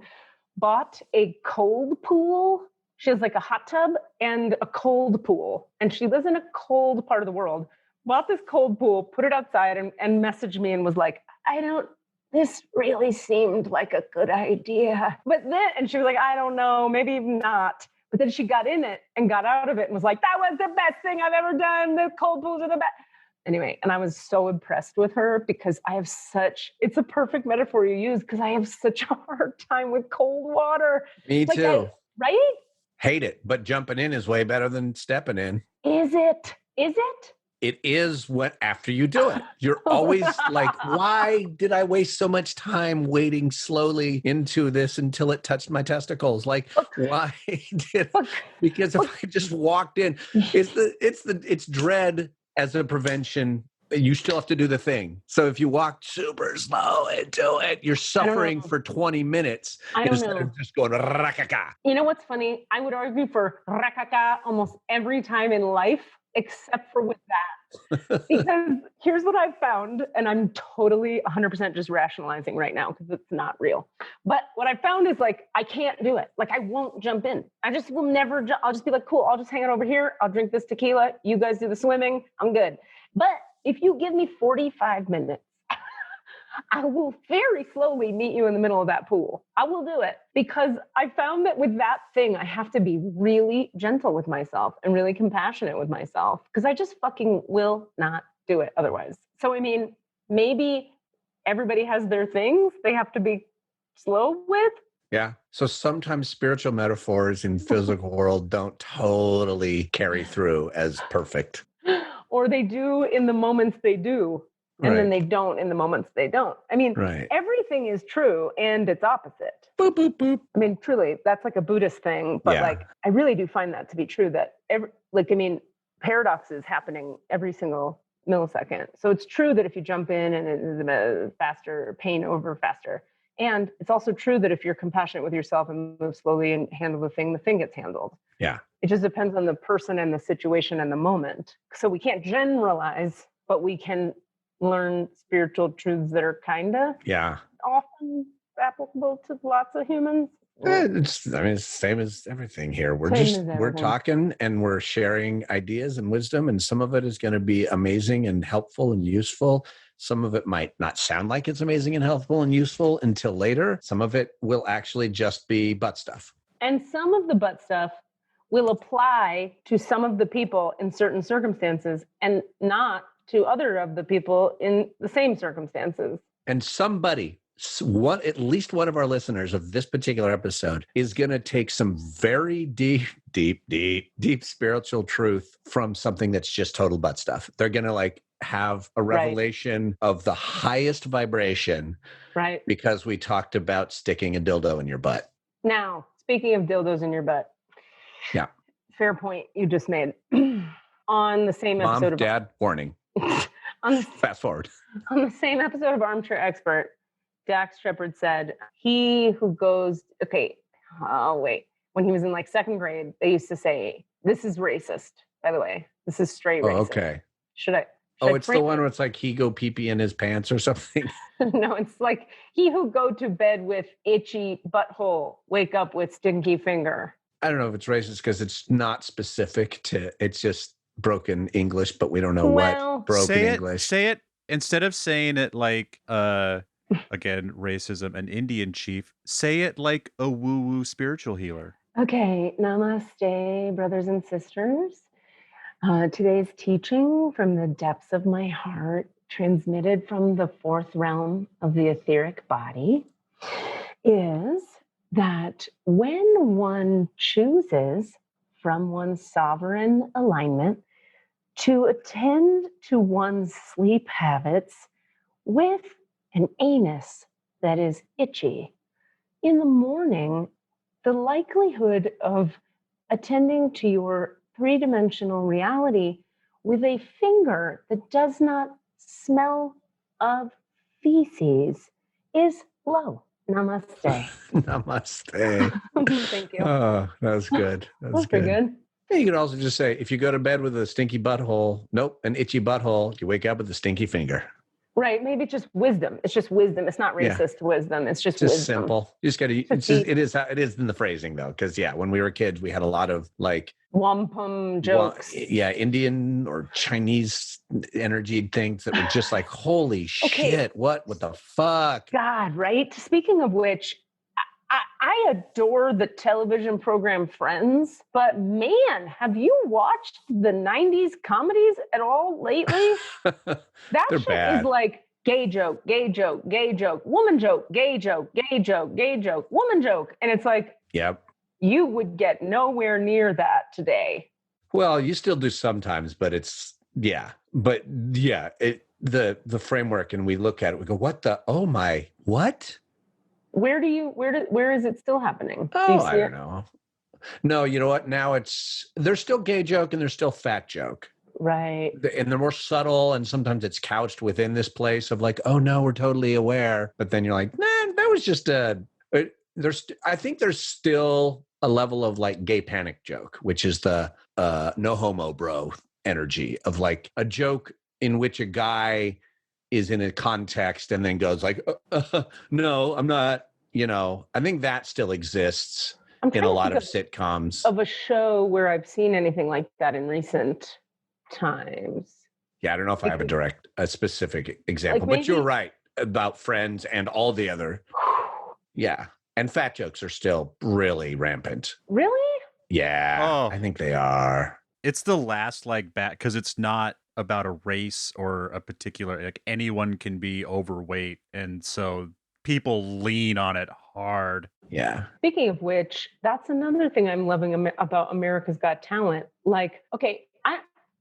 bought a cold pool. She has like a hot tub and a cold pool, and she lives in a cold part of the world. Bought this cold pool, put it outside, and messaged me and was like, this really seemed like a good idea. And she was like, I don't know, maybe not. But then she got in it and got out of it and was like, that was the best thing I've ever done. The cold pools are the best. Anyway, and I was so impressed with her, because it's a perfect metaphor you use, because I have such a hard time with cold water. Me too. Right? Hate it. But jumping in is way better than stepping in. Is it? It is after you do it. You're always like, why did I waste so much time wading slowly into this until it touched my testicles? Like, why because if I just walked in, it's dread as a prevention. You still have to do the thing. So if you walk super slow into it, you're suffering for 20 minutes instead of just going rakaka. You know what's funny? I would argue for rakaka almost every time in life, except for with that. Because here's what I've found, and I'm totally 100% just rationalizing right now because it's not real. But what I found is like, I can't do it. Like I won't jump in. I just will never, I'll just be like, cool, I'll just hang out over here. I'll drink this tequila. You guys do the swimming. I'm good. But if you give me 45 minutes, I will very slowly meet you in the middle of that pool. I will do it, because I found that with that thing, I have to be really gentle with myself and really compassionate with myself, because I just fucking will not do it otherwise. So, I mean, maybe everybody has their things they have to be slow with. Yeah. So sometimes spiritual metaphors in physical world don't totally carry through as perfect. Or they do in the moments they do. And then they don't in the moments they don't. I mean, everything is true and it's opposite. Boop, boop, boop. I mean, truly, that's like a Buddhist thing. But like, I really do find that to be true, that paradox is happening every single millisecond. So it's true that if you jump in and it is faster, pain over faster. And it's also true that if you're compassionate with yourself and move slowly and handle the thing gets handled. Yeah. It just depends on the person and the situation and the moment. So we can't generalize, but we can learn spiritual truths that are kind of often applicable to lots of humans. It's the same as everything here. We're talking and we're sharing ideas and wisdom, and some of it is going to be amazing and helpful and useful. Some of it might not sound like it's amazing and helpful and useful until later. Some of it will actually just be butt stuff. And some of the butt stuff will apply to some of the people in certain circumstances and not to other of the people in the same circumstances. And at least one of our listeners of this particular episode is going to take some very deep spiritual truth from something that's just total butt stuff. They're going to have a revelation of the highest vibration, right? Because we talked about sticking a dildo in your butt. Now, speaking of dildos in your butt. Yeah. Fair point you just made. On the same episode of Dad, warning. Fast forward. On the same episode of Armchair Expert, Dax Shepard said, he who goes, when he was in second grade, they used to say, this is racist, by the way. This is straight racist. Okay. Should I it's the one where it's he go pee-pee in his pants or something? No, it's he who go to bed with itchy butthole, wake up with stinky finger. I don't know if it's racist because it's not specific to, it's just broken English, but we don't know what broken English. Say it instead of saying it Again, racism, an Indian chief. Say it like a woo-woo spiritual healer. Okay, namaste, brothers and sisters. Today's teaching from the depths of my heart, transmitted from the fourth realm of the etheric body, is that when one chooses from one's sovereign alignment to attend to one's sleep habits with an anus that is itchy, in the morning, the likelihood of attending to your three-dimensional reality with a finger that does not smell of feces is low. Namaste. Namaste. Thank you. Oh, that was good. That was pretty good. You could also just say, if you go to bed with a stinky butthole, nope, an itchy butthole, you wake up with a stinky finger. Right. Maybe it's just wisdom. It's just wisdom. It's not racist wisdom. It's just wisdom. Simple. You just got to, it is in the phrasing though. Cause when we were kids, we had a lot of like wampum jokes. Indian or Chinese energy things that were just like, holy shit. What the fuck? God, right? Speaking of which, I adore the television program Friends, but man, have you watched the 90s comedies at all lately? That shit bad. Is like gay joke, gay joke, gay joke, woman joke, gay joke, gay joke, gay joke, woman joke. And it's like, yep, you would get nowhere near that today. Well, you still do sometimes, but the framework, and we look at it, we go, what? Where is it still happening? Oh, I don't know. No, you know what? Now there's still gay joke and there's still fat joke. Right. And they're more subtle, and sometimes it's couched within this place of like, oh no, we're totally aware. But then you're like, nah, that was just I think there's still a level of like gay panic joke, which is the no homo bro energy of like a joke in which a guy is in a context and then goes like, no, I'm not, I think that still exists in a lot of sitcoms. Of a show where I've seen anything like that in recent times. Yeah, I don't know if I have a specific example, but you're right about Friends and all the other. Yeah. And fat jokes are still really rampant. Really? Yeah, I think they are. It's the last because it's not about a race or a particular, like anyone can be overweight. And so people lean on it hard. Yeah. Speaking of which, that's another thing I'm loving about America's Got Talent. Like, okay,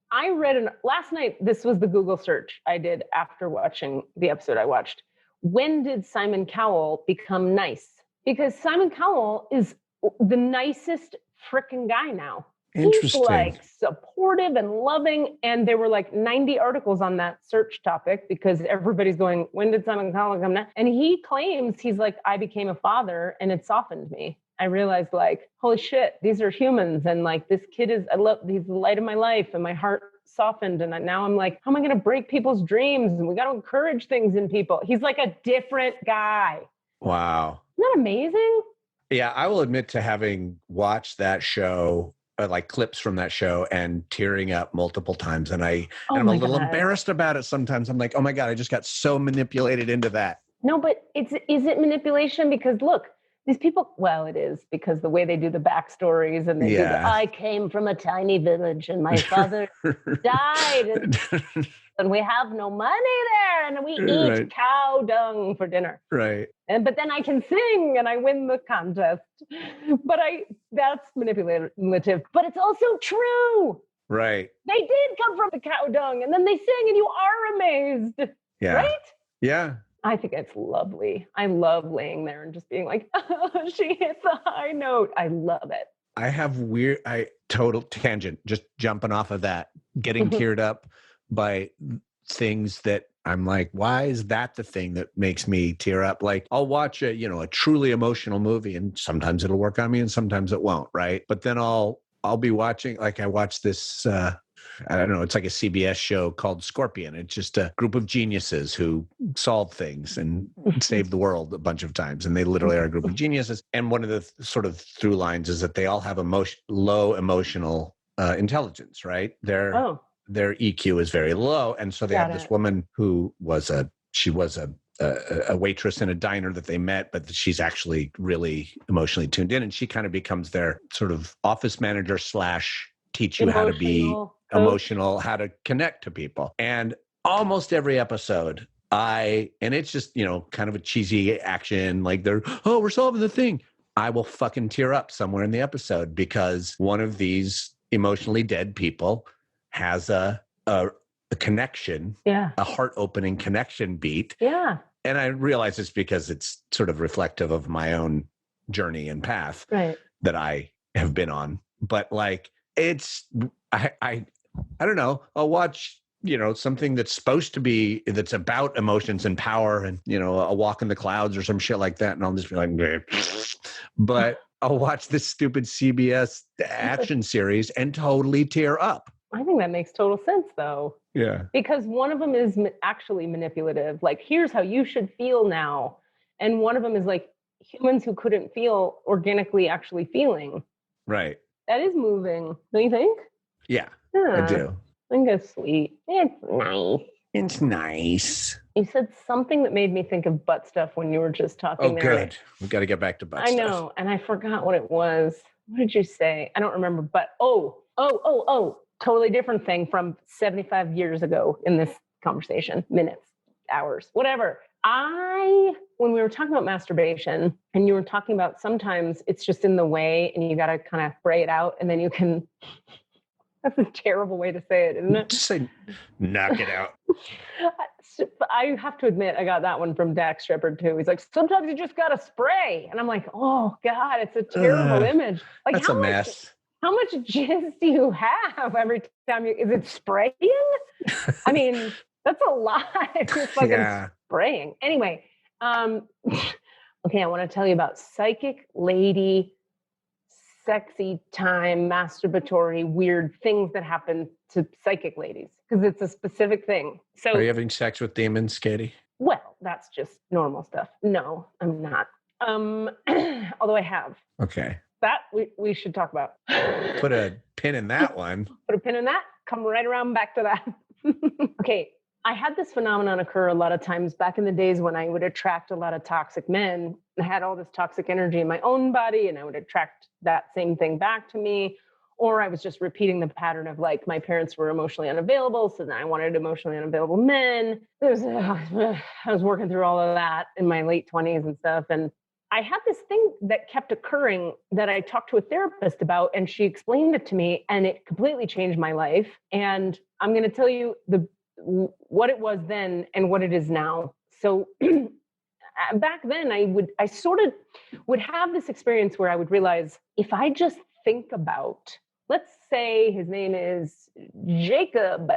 I read last night, this was the Google search I did after watching the episode I watched. When did Simon Cowell become nice? Because Simon Cowell is the nicest freaking guy now. Interesting. He's like supportive and loving. And there were like 90 articles on that search topic because everybody's going, when did Simon Cowell come down? And he claims, he's like, I became a father and it softened me. I realized like, holy shit, these are humans. And like, this kid he's the light of my life, and my heart softened. And now I'm like, how am I going to break people's dreams? And we got to encourage things in people. He's like a different guy. Wow. Isn't that amazing? Yeah, I will admit to having watched that show, like clips from that show, and tearing up multiple times. And I'm a little embarrassed about it sometimes. I'm like, oh my God, I just got so manipulated into that. No, but is it manipulation? Because look, these people, well, it is, because the way they do the backstories and they do I came from a tiny village and my father died and we have no money there and we eat cow dung for dinner. Right. But then I can sing and I win the contest. But that's manipulative, but it's also true. Right. They did come from the cow dung and then they sing and you are amazed. Yeah. Right? Yeah. I think it's lovely. I love laying there and just being like, oh, she hit the high note. I love it. I have total tangent, just jumping off of that, getting teared up by things that I'm like, why is that the thing that makes me tear up? Like I'll watch a truly emotional movie and sometimes it'll work on me and sometimes it won't. Right. But then I'll be watching, like I watched this, I don't know, it's like a CBS show called Scorpion. It's just a group of geniuses who solve things and save the world a bunch of times. And they literally are a group of geniuses. And one of the sort of through lines is that they all have low emotional intelligence, right? Their EQ is very low. And so they have this woman who was a a waitress in a diner that they met, but she's actually really emotionally tuned in, and she kind of becomes their sort of office manager / teach you how to be emotional, how to connect to people. And almost every episode, and it's just, kind of a cheesy action, like we're solving the thing. I will fucking tear up somewhere in the episode because one of these emotionally dead people has a connection, a heart-opening connection beat. Yeah. And I realize it's because it's sort of reflective of my own journey and path that I have been on. But like, it's, I don't know, I'll watch, something that's that's about emotions and power and, a walk in the clouds or some shit like that. And I'll just be like, bleh. But I'll watch this stupid CBS action series and totally tear up. I think that makes total sense, though. Yeah. Because one of them is actually manipulative. Like, here's how you should feel now. And one of them is like humans who couldn't feel organically actually feeling. Right. That is moving. Don't you think? Yeah, I do. I think it's sweet. It's nice. It's nice. You said something that made me think of butt stuff when you were just talking there. Oh, good. We've got to get back to butt stuff. I know. And I forgot what it was. What did you say? I don't remember. But totally different thing from 75 years ago in this conversation. Minutes, hours, whatever. When we were talking about masturbation and you were talking about sometimes it's just in the way and you got to kind of spray it out and then you can, that's a terrible way to say it, isn't it? Just say, knock it out. I have to admit, I got that one from Dax Shepard too. He's like, sometimes you just got to spray. And I'm like, oh God, it's a terrible image. Like, that's a mess. How much jizz do you have every time is it spraying? I mean, that's a lot. It's like spraying. Anyway, okay, I want to tell you about psychic lady, sexy time, masturbatory, weird things that happen to psychic ladies, because it's a specific thing. So, are you having sex with demons, Katie? Well, that's just normal stuff. No, I'm not. Although I have. Okay. That we should talk about. Put a pin in that one. Put a pin in that. Come right around back to that. Okay. I had this phenomenon occur a lot of times back in the days when I would attract a lot of toxic men. I had all this toxic energy in my own body and I would attract that same thing back to me. Or I was just repeating the pattern of like, my parents were emotionally unavailable. So then I wanted emotionally unavailable men. I was working through all of that in my late 20s and stuff. And I had this thing that kept occurring that I talked to a therapist about, and she explained it to me, and it completely changed my life. And I'm going to tell you what it was then and what it is now. So back then, I sort of would have this experience where I would realize if I just think about, let's say his name is Jacob,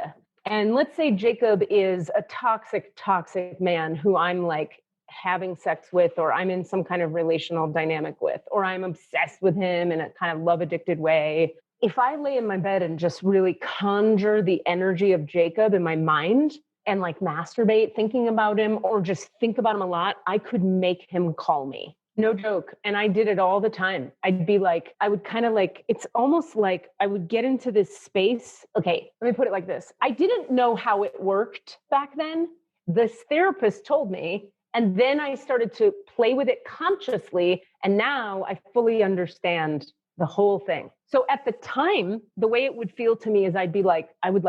and let's say Jacob is a toxic man who I'm like having sex with, or I'm in some kind of relational dynamic with, or I'm obsessed with him in a kind of love addicted way. If I lay in my bed and just really conjure the energy of Jacob in my mind and like masturbate thinking about him, or just think about him a lot, I could make him call me. No joke. And I did it all the time. I'd be like, I would kind of like, it's almost like I would get into this space. Okay, let me put it like this. I didn't know how it worked back then. This therapist told me, and then I started to play with it consciously. And now I fully understand the whole thing. So at the time, the way it would feel to me is I'd be like, I would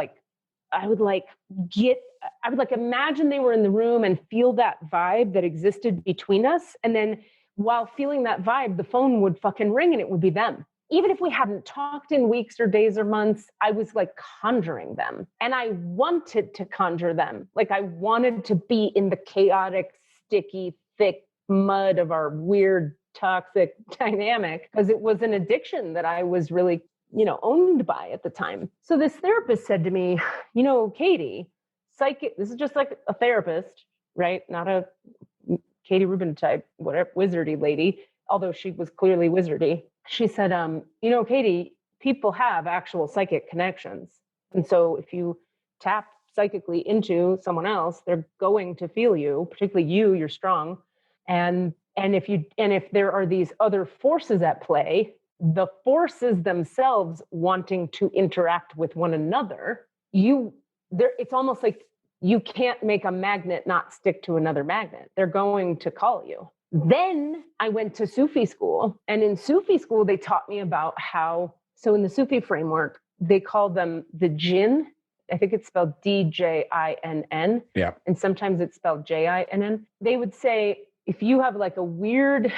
imagine they were in the room and feel that vibe that existed between us. And then while feeling that vibe, the phone would fucking ring and it would be them. Even if we hadn't talked in weeks or days or months, I was like conjuring them. And I wanted to conjure them. Like I wanted to be in the chaotic, sticky, thick mud of our weird, toxic dynamic, because it was an addiction that I was really, owned by at the time. So this therapist said to me, Katie, this is just like a therapist, right? Not a Katie Rubin type, whatever, wizardy lady, although she was clearly wizardy. She said, Katie, people have actual psychic connections. And so if you tap psychically into someone else, they're going to feel you, particularly you're strong. And if there are these other forces at play, the forces themselves wanting to interact with one another, it's almost like you can't make a magnet not stick to another magnet. They're going to call you. Then I went to Sufi school, and in Sufi school, they taught me about how, so in the Sufi framework, they call them the jinn. I think it's spelled D-J-I-N-N. Yeah. And sometimes it's spelled J-I-N-N. They would say, if you have like a weird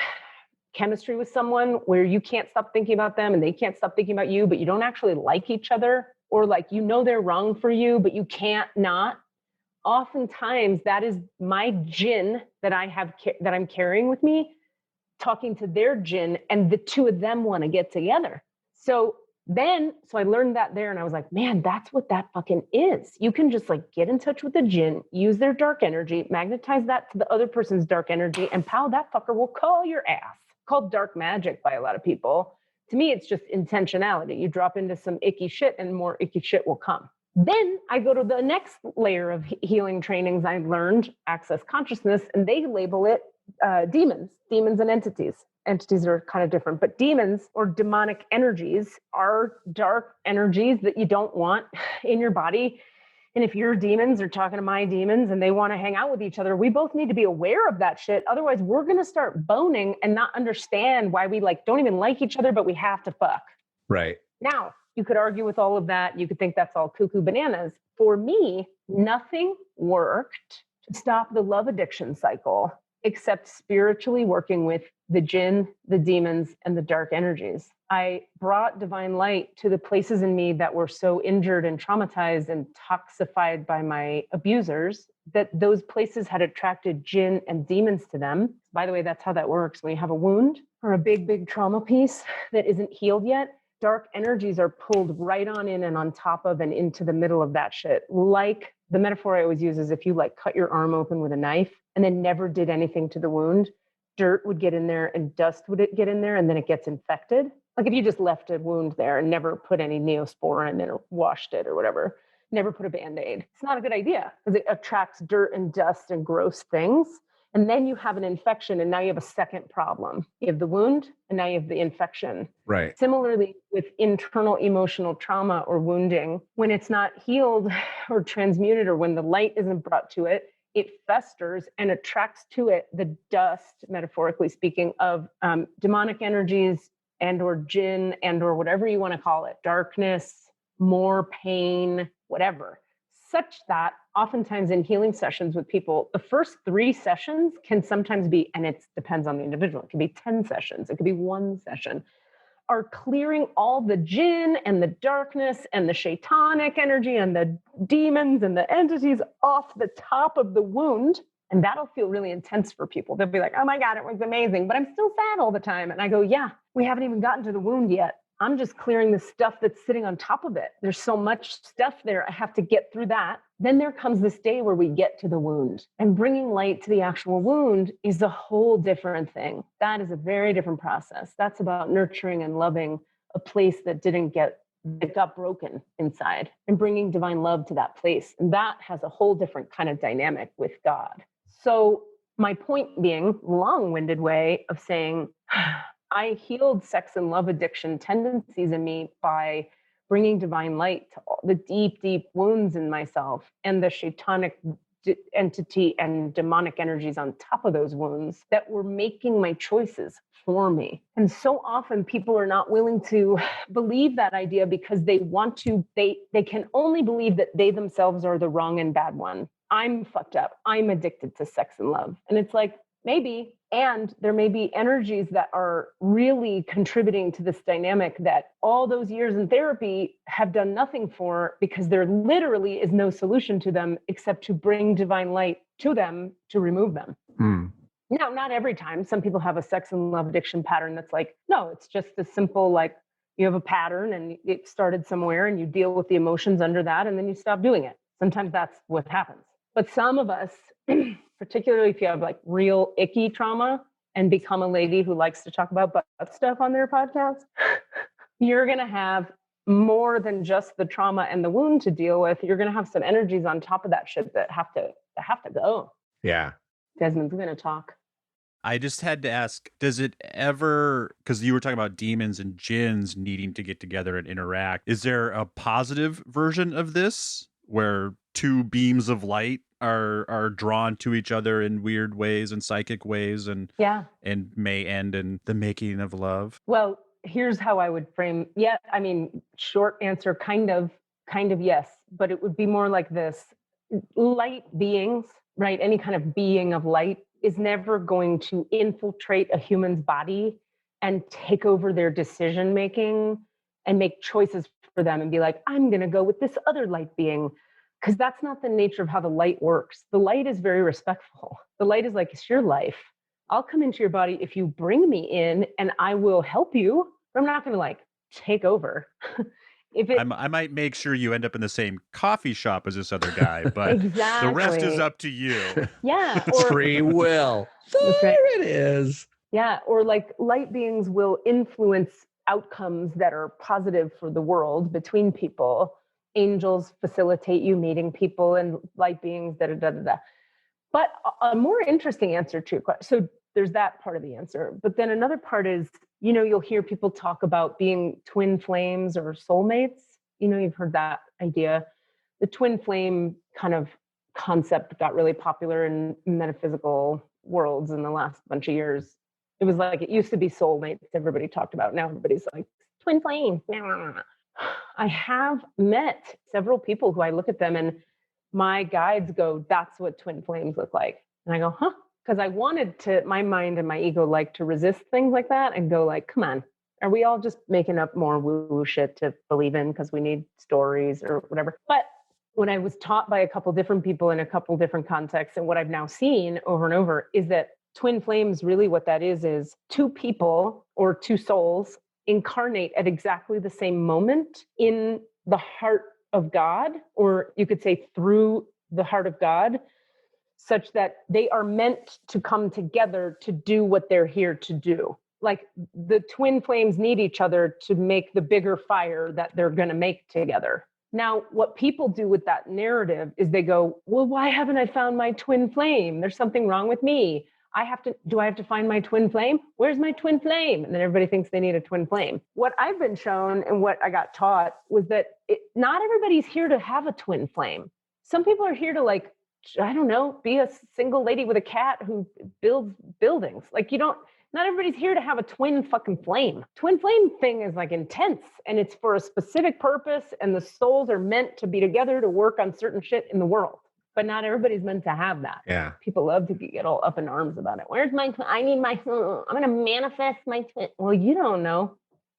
chemistry with someone where you can't stop thinking about them and they can't stop thinking about you, but you don't actually like each other, or like, you know, they're wrong for you, but you can't not, oftentimes that is my jinn that I have, that I'm carrying with me, talking to their jinn, and the two of them want to get together. So I learned that there, and I was like, man, that's what that fucking is. You can just like get in touch with the jinn, use their dark energy, magnetize that to the other person's dark energy, and pow, that fucker will call your ass. Called dark magic by a lot of people. To me, it's just intentionality. You drop into some icky shit and more icky shit will come. Then I go to the next layer of healing trainings I learned, access consciousness, and they label it demons and entities. Entities are kind of different, but demons or demonic energies are dark energies that you don't want in your body. And if your demons are talking to my demons and they want to hang out with each other, we both need to be aware of that shit. Otherwise, we're going to start boning and not understand why we like don't even like each other, but we have to fuck. Right. Now, you could argue with all of that. You could think that's all cuckoo bananas. For me, nothing worked to stop the love addiction cycle except spiritually working with the jinn, the demons, and the dark energies. I brought divine light to the places in me that were so injured and traumatized and toxified by my abusers that those places had attracted jinn and demons to them. By the way, that's how that works. When you have a wound or a big, big trauma piece that isn't healed yet, dark energies are pulled right on in and on top of and into the middle of that shit. Like the metaphor I always use is if you like cut your arm open with a knife and then never did anything to the wound, dirt would get in there and dust would get in there and then it gets infected. Like if you just left a wound there and never put any Neosporin in it or washed it or whatever, never put a Band-Aid. It's not a good idea because it attracts dirt and dust and gross things. And then you have an infection and now you have a second problem. You have the wound and now you have the infection. Right. Similarly, with internal emotional trauma or wounding, when it's not healed or transmuted or when the light isn't brought to it, it festers and attracts to it the dust, metaphorically speaking, of demonic energies and or jinn and or whatever you want to call it, darkness, more pain, whatever. Such that oftentimes in healing sessions with people, the first 3 sessions can sometimes be, and it depends on the individual, it could be 10 sessions, it could be 1 session, are clearing all the jinn and the darkness and the shaitanic energy and the demons and the entities off the top of the wound. And that'll feel really intense for people. They'll be like, oh my God, it was amazing, but I'm still sad all the time. And I go, yeah, we haven't even gotten to the wound yet. I'm just clearing the stuff that's sitting on top of it. There's so much stuff there. I have to get through that. Then there comes this day where we get to the wound, and bringing light to the actual wound is a whole different thing. That is a very different process. That's about nurturing and loving a place that got broken inside and bringing divine love to that place. And that has a whole different kind of dynamic with God. So my point being, long-winded way of saying, I healed sex and love addiction tendencies in me by bringing divine light to all the deep, deep wounds in myself and the shaitanic entity and demonic energies on top of those wounds that were making my choices for me. And so often people are not willing to believe that idea because they can only believe that they themselves are the wrong and bad one. I'm fucked up. I'm addicted to sex and love. And it's like, maybe. And there may be energies that are really contributing to this dynamic that all those years in therapy have done nothing for, because there literally is no solution to them except to bring divine light to them to remove them. Now, not every time. Some people have a sex and love addiction pattern that's like, no, it's just as simple, like you have a pattern and it started somewhere and you deal with the emotions under that and then you stop doing it. Sometimes that's what happens. But some of us, particularly if you have like real icky trauma and become a lady who likes to talk about butt stuff on their podcast, you're going to have more than just the trauma and the wound to deal with. You're going to have some energies on top of that shit that have to go. Yeah. Desmond's going to talk. I just had to ask, does it ever, because you were talking about demons and jinns needing to get together and interact, is there a positive version of this where two beams of light are drawn to each other in weird ways and psychic ways, and may end in the making of love? Well, here's how I would frame. Yeah, I mean, short answer, kind of yes, but it would be more like this. Light beings, right? Any kind of being of light is never going to infiltrate a human's body and take over their decision making and make choices for them and be like, I'm going to go with this other light being, because that's not the nature of how the light works. The light is very respectful. The light is like, it's your life. I'll come into your body if you bring me in, and I will help you. But I'm not going to like take over. I might make sure you end up in the same coffee shop as this other guy, but exactly. The rest is up to you. Yeah. Or free will. There it is. Yeah. Or like light beings will influence outcomes that are positive for the world between people. Angels facilitate you meeting people, and light beings, da da da da da. But a more interesting answer to your question. So there's that part of the answer. But then another part is, you'll hear people talk about being twin flames or soulmates. You've heard that idea. The twin flame kind of concept got really popular in metaphysical worlds in the last bunch of years. It was like, it used to be soulmates everybody talked about. Now everybody's like, twin flame. I have met several people who I look at them and my guides go, that's what twin flames look like. And I go, huh? Because I wanted to, my mind and my ego like to resist things like that and go like, come on, are we all just making up more woo-woo shit to believe in because we need stories or whatever? But when I was taught by a couple different people in a couple different contexts, and what I've now seen over and over is that twin flames, really what that is two people or two souls incarnate at exactly the same moment in the heart of God, or you could say through the heart of God, such that they are meant to come together to do what they're here to do. Like the twin flames need each other to make the bigger fire that they're going to make together. Now, what people do with that narrative is they go, well, why haven't I found my twin flame? There's something wrong with me. Do I have to find my twin flame? Where's my twin flame? And then everybody thinks they need a twin flame. What I've been shown and what I got taught was that not everybody's here to have a twin flame. Some people are here to be a single lady with a cat who builds buildings. Not everybody's here to have a twin fucking flame. Twin flame thing is like intense and it's for a specific purpose and the souls are meant to be together to work on certain shit in the world. But not everybody's meant to have that. Yeah. People love to get all up in arms about it. Where's my twin? I need my, I'm going to manifest my twin. Well, you don't know.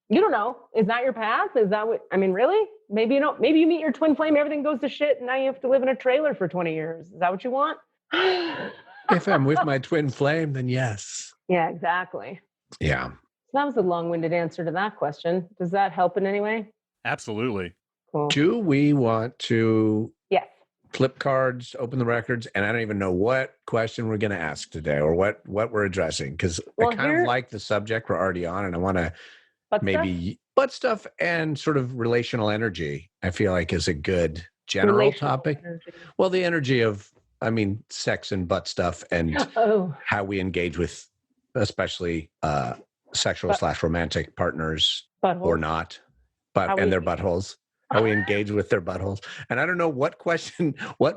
You don't know. Is that your path? Is that what, really? Maybe you don't. Maybe you meet your twin flame, everything goes to shit, and now you have to live in a trailer for 20 years. Is that what you want? If I'm with my twin flame, then yes. Yeah, exactly. Yeah. So that was a long-winded answer to that question. Does that help in any way? Absolutely. Cool. Do we want to Yes. flip cards, open the records, and I don't even know what question we're going to ask today or what we're addressing, because I kind of like the subject we're already on, and I want to maybe butt stuff and sort of relational energy, I feel like is a good general topic. Energy. Well, the energy of, sex and butt stuff and how we engage with especially sexual/romantic partners or not, and their buttholes. How we engage with their buttholes. And I don't know what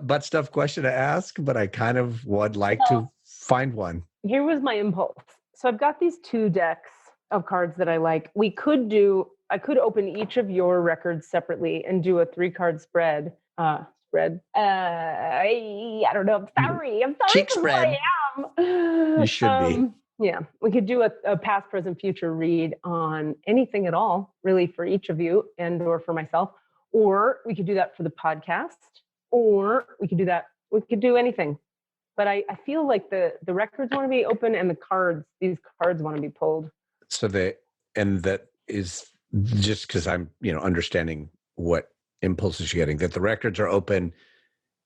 butt stuff question to ask, but I kind of would like to find one. Here was my impulse. So I've got these 2 decks of cards that I like. I could open each of your records separately and do a 3-card spread. I don't know. I'm sorry. Cheek spread. I am. You should be. Yeah, we could do a past, present, future read on anything at all, really, for each of you and or for myself. Or we could do that for the podcast, or we could do anything. But I feel like the records want to be open and these cards want to be pulled. So that is just because I'm, understanding what impulses you're getting, that the records are open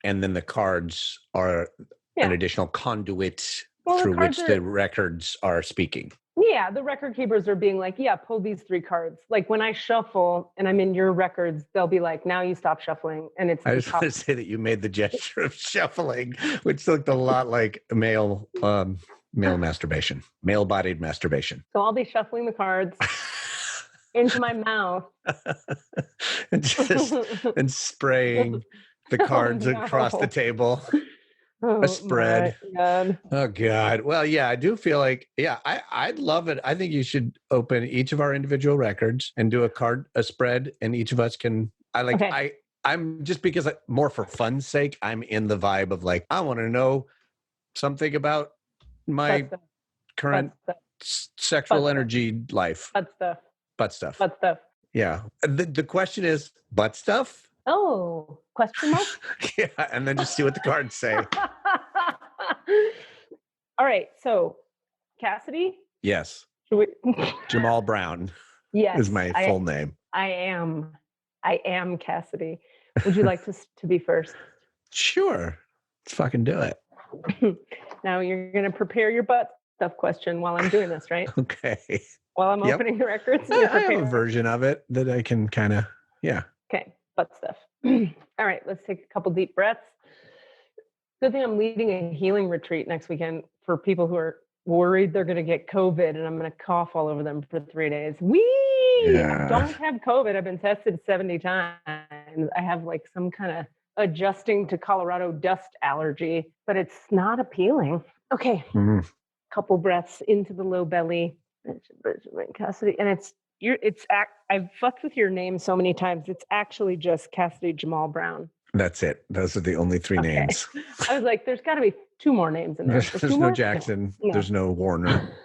and then the cards are an additional conduit through which the records are speaking. Yeah, the record keepers are being like, pull these 3 cards. Like when I shuffle and I'm in your records, they'll be like, now you stop shuffling. And it's I just want to say that you made the gesture of shuffling, which looked a lot like male masturbation, male-bodied masturbation. So I'll be shuffling the cards into my mouth and spraying the cards across the table. Oh, A spread. my God. Oh God. Well, yeah, I do feel like, I'd love it. I think you should open each of our individual records and do a spread, and each of us can. I'm just because more for fun's sake. I'm in the vibe of like, I want to know something about my current sexual energy life. Butt stuff. Yeah. The question is butt stuff. Oh, question mark? Yeah, and then just see what the cards say. All right, so Cassidy? Yes. We... Jamal Brown is my full name. I am Cassidy. Would you like to be first? Sure. Let's fucking do it. Now you're going to prepare your butt stuff question while I'm doing this, right? Okay. While I'm opening the records? I have a version of it that I can kind of, Okay, butt stuff. All right, let's take a couple deep breaths. Good thing I'm leading a healing retreat next weekend for people who are worried they're going to get COVID, and I'm going to cough all over them for 3 days. I don't have COVID. I've been tested 70 times. I have like some kind of adjusting to Colorado dust allergy, but it's not appealing. Okay, couple breaths into the low belly. Cassidy, and I've fucked with your name so many times. It's actually just Cassidy Jamal Brown. That's it. Those are the only 3 names. I was like, there's got to be 2 more names in there. There's no Jackson. No. There's no Warner.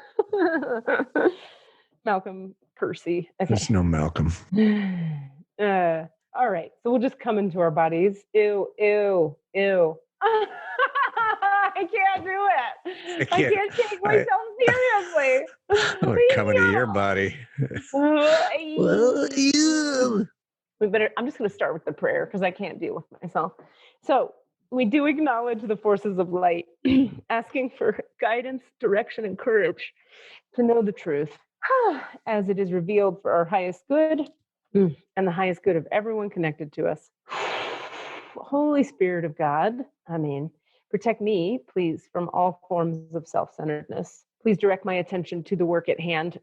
Malcolm Percy. Okay. There's no Malcolm. All right. So we'll just come into our bodies. Ew. I can't do it. I can't take myself seriously. I'm coming to your body. I'm just going to start with the prayer because I can't deal with myself. So we do acknowledge the forces of light, asking for guidance, direction, and courage to know the truth as it is revealed for our highest good and the highest good of everyone connected to us. Holy Spirit of God, protect me, please, from all forms of self-centeredness. Please direct my attention to the work at hand.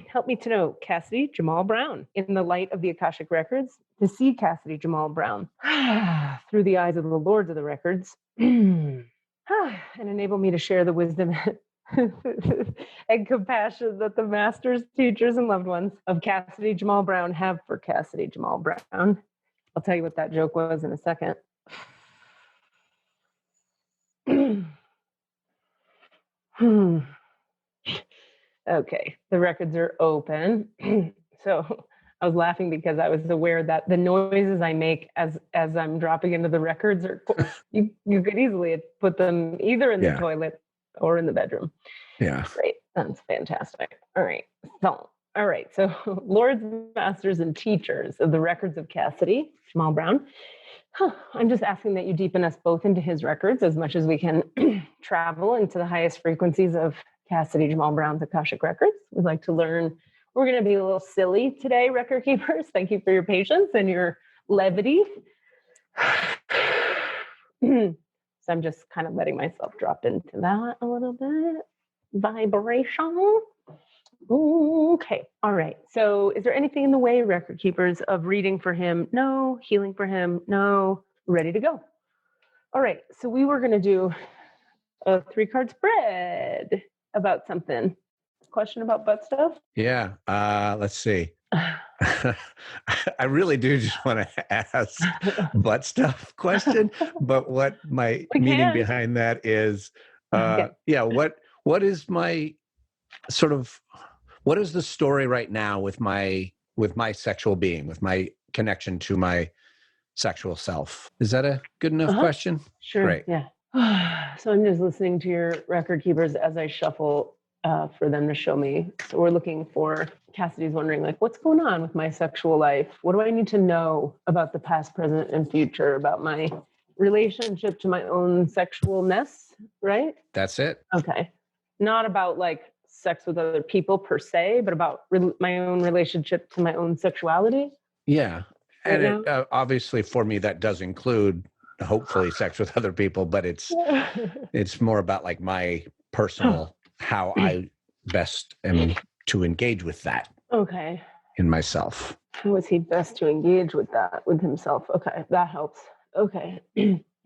Help me to know Cassidy Jamal Brown in the light of the Akashic Records, to see Cassidy Jamal Brown through the eyes of the Lords of the Records, and enable me to share the wisdom and compassion that the masters, teachers, and loved ones of Cassidy Jamal Brown have for Cassidy Jamal Brown. I'll tell you what that joke was in a second. Okay, the records are open. So I was laughing because I was aware that the noises I make as I'm dropping into the records are you could easily put them either in the toilet or in the bedroom. Yeah. Great. That's fantastic. All right. So Lords, Masters, and Teachers of the Records of Cassidy Jamal Brown. I'm just asking that you deepen us both into his records as much as we can travel into the highest frequencies of Cassidy Jamal Brown's Akashic Records. We'd like to learn. We're going to be a little silly today, record keepers. Thank you for your patience and your levity. So I'm just kind of letting myself drop into that a little bit. Vibration. Okay. All right. So is there anything in the way, record keepers, of reading for him? No. Healing for him? No. Ready to go. All right. So we were going to do a 3-card spread about something. Question about butt stuff? Yeah. Let's see. I really do just want to ask butt stuff question, but what my meaning behind that is, what is my sort of, what is the story right now with my sexual being, with my connection to my sexual self? Is that a good enough question? Sure. Great. Yeah. So I'm just listening to your record keepers as I shuffle for them to show me. So we're looking for, Cassidy's wondering, like, what's going on with my sexual life? What do I need to know about the past, present, and future, about my relationship to my own sexualness, right? That's it. Okay. Not about like sex with other people per se, but about my own relationship to my own sexuality. Yeah. And it, obviously for me, that does include hopefully sex with other people, but it's more about like my personal, how I best am to engage with that. Okay. In myself. How is he best to engage with that with himself? Okay. That helps. Okay.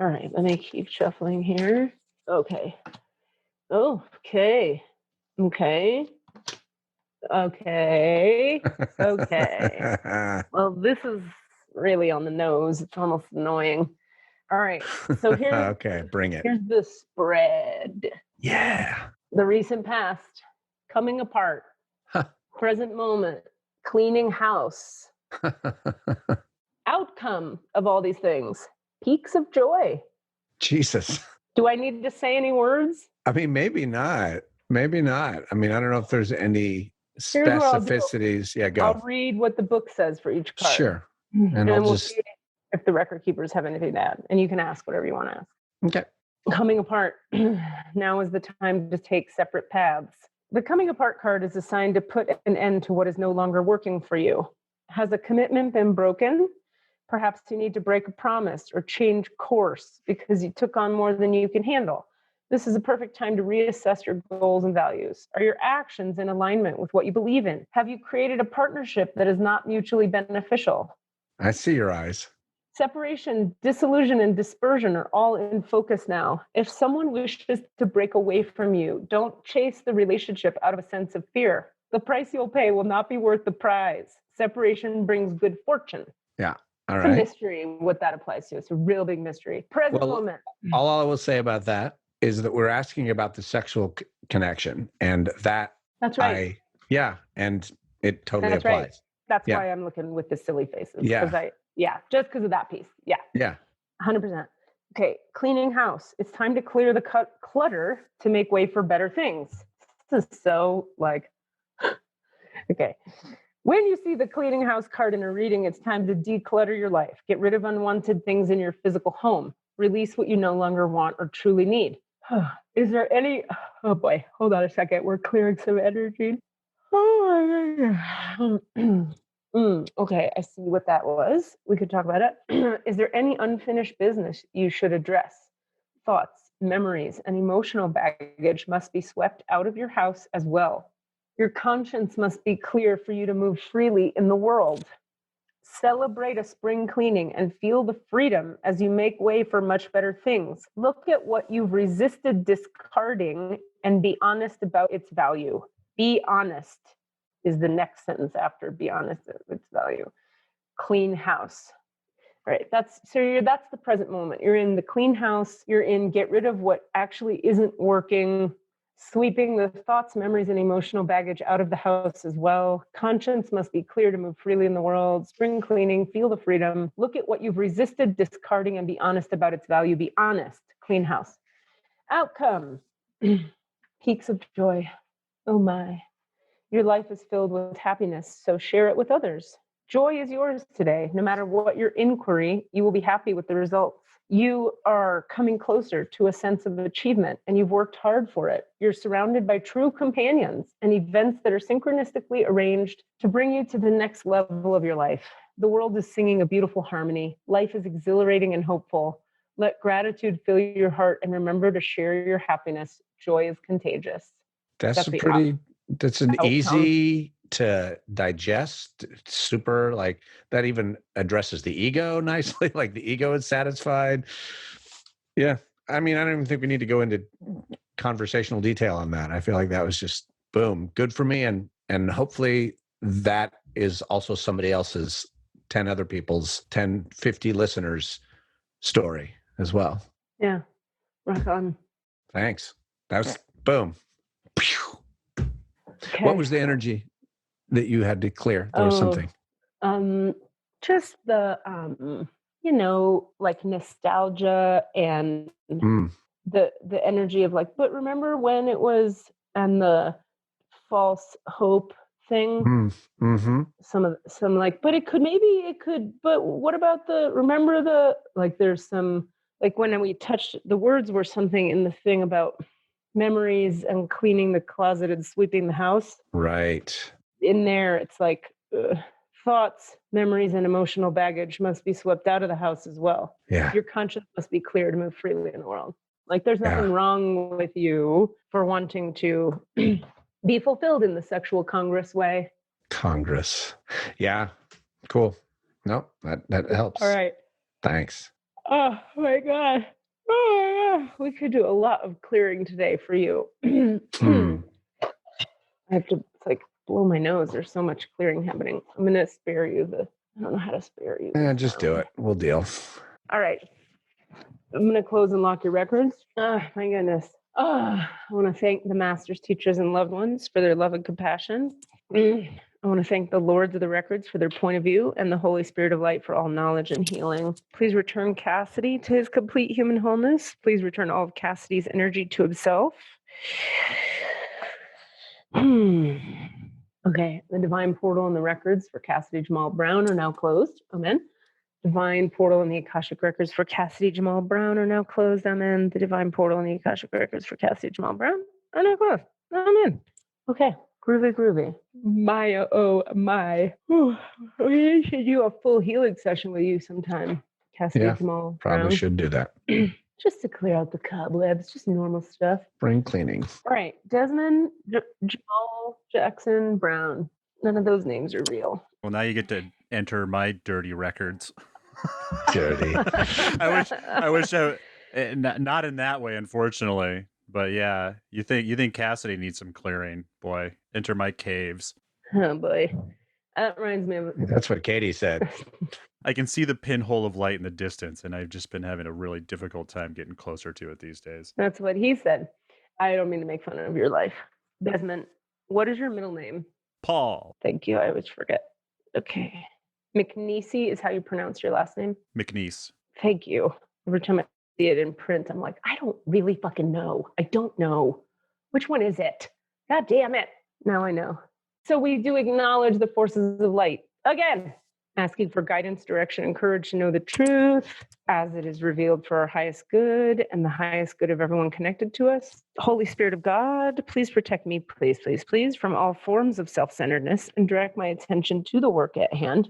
All right. Let me keep shuffling here. Okay. Oh, okay. Okay. Okay. Okay. Well, this is really on the nose. It's almost annoying. All right. So Okay, bring it. here's the spread. Yeah. The recent past, coming apart, present moment, cleaning house, outcome of all these things, peaks of joy. Jesus. Do I need to say any words? I mean, maybe not. Maybe not. I mean, I don't know if there's any Here's what I'll do. specificities. Yeah, I'll go. read what the book says for each card. Sure. And And then I'll we'll just, see if the record keepers have anything to add. And you can ask whatever you want to ask. okay. Coming apart. Now is the time to take separate paths. The coming apart card is assigned to put an end to what is no longer working for you. Has a commitment been broken? Perhaps you need to break a promise or change course because you took on more than you can handle. This is a perfect time to reassess your goals and values. Are your actions in alignment with what you believe in? Have you created a partnership that is not mutually beneficial? I see your eyes. Separation, disillusion, and dispersion are all in focus now. If someone wishes to break away from you, don't chase the relationship out of a sense of fear. The price you'll pay will not be worth the prize. Separation brings good fortune. Yeah. All It's right. a mystery what that applies to. It's a real big mystery. Present moment. All I will say about that is that we're asking about the sexual connection, and that That's right. and it totally That's applies. right. That's Yeah. why I'm looking with the silly faces. Yeah. Just because of that piece. Yeah. Yeah. 100%. Okay, cleaning house. It's time to clear the clutter to make way for better things. This is so like, okay. When you see the cleaning house card in a reading, it's time to declutter your life. Get rid of unwanted things in your physical home. Release what you no longer want or truly need. Is there any, oh boy, hold on a second. We're clearing some energy. Oh my God. Okay, I see what that was. We could talk about it. Is there any unfinished business you should address? Thoughts, memories, and emotional baggage must be swept out of your house as well. Your conscience must be clear for you to move freely in the world. Celebrate a spring cleaning and feel the freedom as you make way for much better things. Look at what you've resisted discarding and be honest about its value. Be honest is the next sentence after be honest of its value. Clean house. All right, that's the present moment. You're in the clean house. You're in get rid of what actually isn't working. Sweeping the thoughts, memories, and emotional baggage out of the house as well. Conscience must be clear to move freely in the world. Spring cleaning, feel the freedom. Look at what you've resisted discarding and be honest about its value. Be honest. Clean house. Outcome. Peaks of joy. Oh my. Your life is filled with happiness, so share it with others. Joy is yours today. No matter what your inquiry, you will be happy with the results. You are coming closer to a sense of achievement, and you've worked hard for it. You're surrounded by true companions and events that are synchronistically arranged to bring you to the next level of your life. The world is singing a beautiful harmony. Life is exhilarating and hopeful. Let gratitude fill your heart and remember to share your happiness. Joy is contagious. That's an outcome. easy to digest, super, like that even addresses the ego nicely, like the ego is satisfied. Yeah. I mean, I don't even think we need to go into conversational detail on that. I feel like that was just boom, good for me. And hopefully that is also somebody else's 10 other people's 10, 50 listeners story as well. Yeah. Rock on. Thanks. That was boom. Okay. What was the energy that you had to clear? There was something. Just the like nostalgia and the energy of like, but remember when it was, and the false hope thing. Some like, but but what about there's some, like when we touched, the words were something in the thing about memories and cleaning the closet and sweeping the house. Right. In there, it's like thoughts, memories, and emotional baggage must be swept out of the house as well. Yeah. Your conscience must be clear to move freely in the world. Like there's nothing wrong with you for wanting to be fulfilled in the sexual congress way. Congress. Yeah. Cool. No, that helps. All right. Thanks. Oh my God. Oh, yeah. We could do a lot of clearing today for you. I have to like blow my nose. There's so much clearing happening. I'm gonna spare you I don't know how to spare you. Yeah, just do it. We'll deal. All right. I'm gonna close and lock your records. Oh my goodness. I want to thank the masters, teachers, and loved ones for their love and compassion. I want to thank the lords of the records for their point of view and the Holy Spirit of light for all knowledge and healing. Please return Cassidy to his complete human wholeness. Please return all of Cassidy's energy to himself. Okay, the divine portal and the records for Cassidy Jamal Brown are now closed. Amen. Divine portal and the Akashic Records for Cassidy Jamal Brown are now closed. Amen. The divine portal and the Akashic Records for Cassidy Jamal Brown are now closed. Amen. Okay, groovy. My, oh, my. We should do a full healing session with you sometime, Cassidy Jamal Brown. Probably should do that. Just to clear out the cobwebs, just normal stuff. Spring cleaning. All right, Desmond, Jamal, Jackson, Brown. None of those names are real. Well, now you get to enter my dirty records. Dirty. I wish not in that way, unfortunately. But yeah, you think Cassidy needs some clearing, boy. Enter my caves. Oh boy, that reminds me of. That's what Katie said. I can see the pinhole of light in the distance, and I've just been having a really difficult time getting closer to it these days. That's what he said. I don't mean to make fun of your life, Desmond. What is your middle name? Paul. Thank you. I always forget. Okay. McNeese is how you pronounce your last name? McNeese. Thank you. Every time I see it in print, I'm like, I don't really fucking know. I don't know. Which one is it? God damn it. Now I know. So we do acknowledge the forces of light. Again, asking for guidance, direction, and courage to know the truth as it is revealed for our highest good and the highest good of everyone connected to us. Holy Spirit of God, please protect me, please, from all forms of self-centeredness and direct my attention to the work at hand.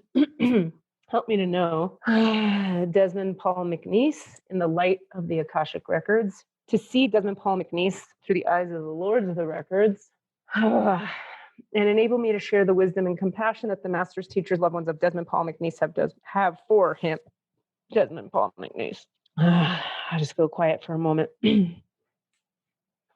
Help me to know Desmond Paul McNeese in the light of the Akashic Records, to see Desmond Paul McNeese through the eyes of the Lords of the Records, and enable me to share the wisdom and compassion that the masters, teachers, loved ones of Desmond Paul McNeese have for him. Desmond Paul McNeese. I just go quiet for a moment.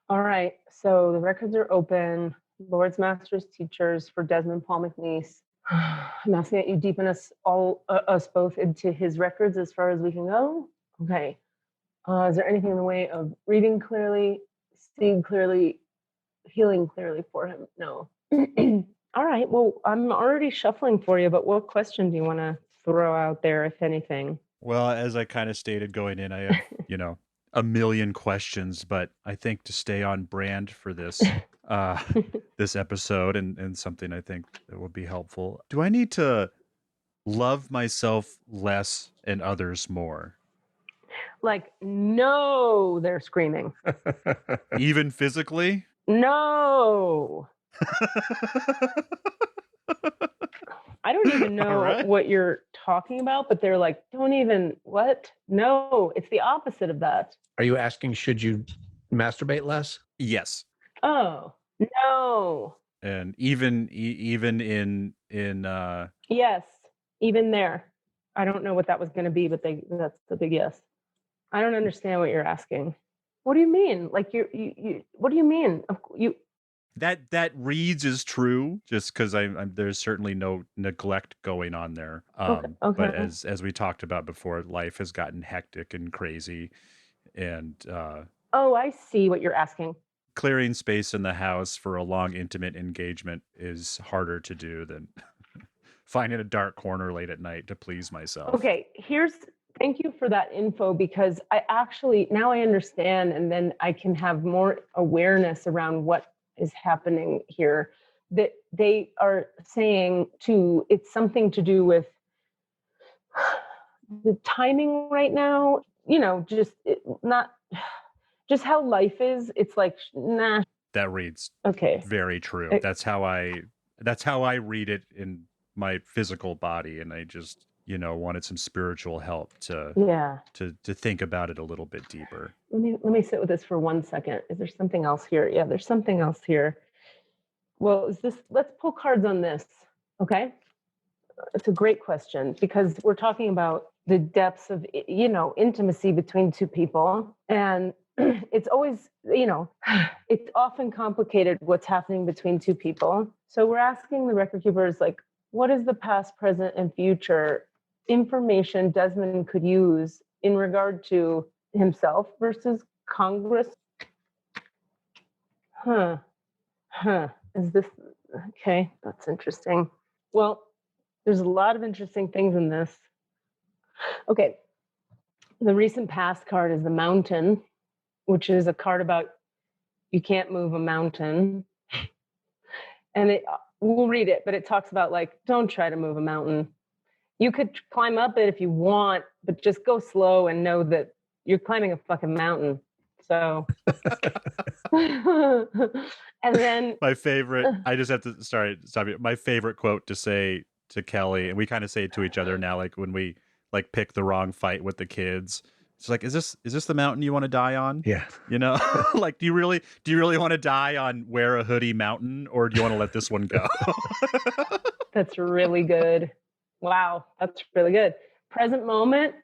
All right, so the records are open. Lords, masters, teachers for Desmond Paul McNeese. I'm asking that you deepen us both into his records as far as we can go. Okay. Is there anything in the way of reading clearly, seeing clearly, healing clearly for him? No. All right. Well, I'm already shuffling for you, but what question do you want to throw out there, if anything? Well, as I kind of stated going in, I have, a million questions, but I think to stay on brand for this this episode and something I think that would be helpful. Do I need to love myself less and others more? Like, no, they're screaming. Even physically? No. I don't even know what you're talking about, but they're like, don't even, what? No, it's the opposite of that. Are you asking, should you masturbate less? Yes. Oh, no. And even in yes, even there. I don't know what that was going to be, but that's the big yes. I don't understand what you're asking. What do you mean? Like you what do you mean? That reads as true, just because there's certainly no neglect going on there. Okay. But as we talked about before, life has gotten hectic and crazy, and oh, I see what you're asking. Clearing space in the house for a long, intimate engagement is harder to do than finding a dark corner late at night to please myself. Okay, thank you for that info, because I actually, now I understand, and then I can have more awareness around what is happening here. That they are saying it's something to do with the timing right now, just how life is. It's like, nah. That reads okay. Very true. That's how I read it in my physical body, and I just wanted some spiritual help to think about it a little bit deeper. Let me sit with this for 1 second. Is there something else here? Yeah, there's something else here. Well, let's pull cards on this. Okay. It's a great question, because we're talking about the depths of, intimacy between two people. And it's always, it's often complicated what's happening between two people. So we're asking the record keepers, like, what is the past, present, and future information Desmond could use in regard to himself versus Congress? Is this okay? That's interesting. Well, there's a lot of interesting things in this. Okay. The recent past card is the Mountain, which is a card about you can't move a mountain. And we'll read it, but it talks about, like, don't try to move a mountain. You could climb up it if you want, but just go slow and know that you're climbing a fucking mountain. So, and then my favorite, I just have to, stop you. My favorite quote to say to Kelly, and we kind of say it to each other now, like when we like pick the wrong fight with the kids. It's like, is this the mountain you want to die on? Yeah. Like, do you really want to die on Wear a Hoodie Mountain, or do you want to let this one go? That's really good. Wow. That's really good. Present moment.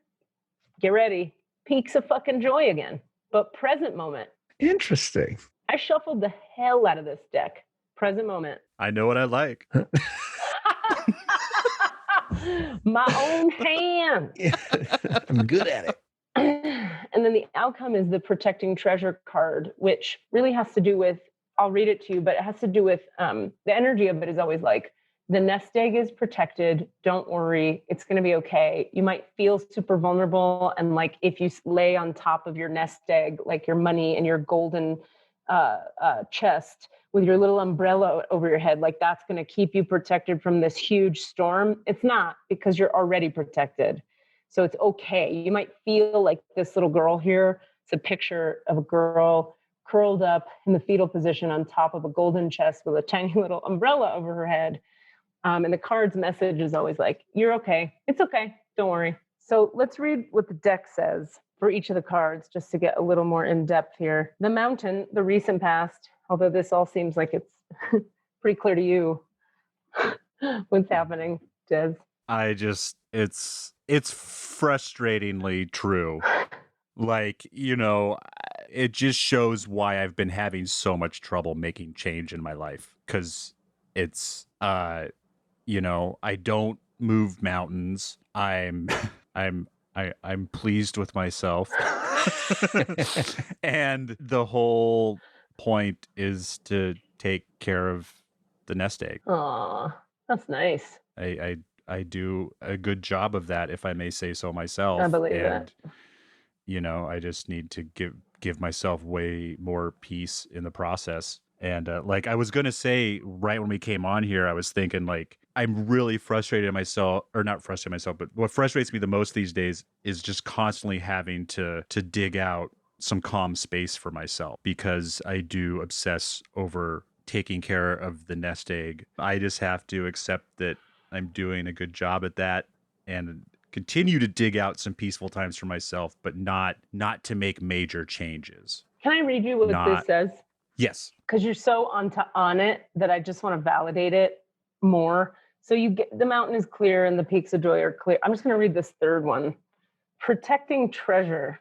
Get ready. Peaks of fucking joy again. But present moment. Interesting. I shuffled the hell out of this deck. Present moment. I know what I like. My own hand. Yeah. I'm good at it. And then the outcome is the protecting treasure card, which really has to do with, I'll read it to you, but it has to do with the energy of it is always like, the nest egg is protected. Don't worry. It's going to be okay. You might feel super vulnerable. And like, if you lay on top of your nest egg, like your money and your golden chest with your little umbrella over your head, like that's going to keep you protected from this huge storm. It's not, because you're already protected. So it's okay. You might feel like this little girl here. It's a picture of a girl curled up in the fetal position on top of a golden chest with a tiny little umbrella over her head. And the card's message is always like, you're okay. It's okay. Don't worry. So let's read what the deck says for each of the cards, just to get a little more in depth here. The Mountain, the recent past, although this all seems like it's pretty clear to you what's happening, Des. It's frustratingly true. Like, it just shows why I've been having so much trouble making change in my life. 'Cause it's, I don't move mountains. I'm pleased with myself. And the whole point is to take care of the nest egg. Aw, that's nice. I do a good job of that, if I may say so myself. I believe that. I just need to give myself way more peace in the process. And like I was going to say right when we came on here, I was thinking like, I'm really frustrated myself, or not frustrated myself, but what frustrates me the most these days is just constantly having to dig out some calm space for myself, because I do obsess over taking care of the nest egg. I just have to accept that I'm doing a good job at that and continue to dig out some peaceful times for myself, but not to make major changes. Can I read you what this says? Yes. Because you're so on it that I just want to validate it more. So you get the mountain is clear and the peaks of joy are clear. I'm just going to read this third one. Protecting treasure.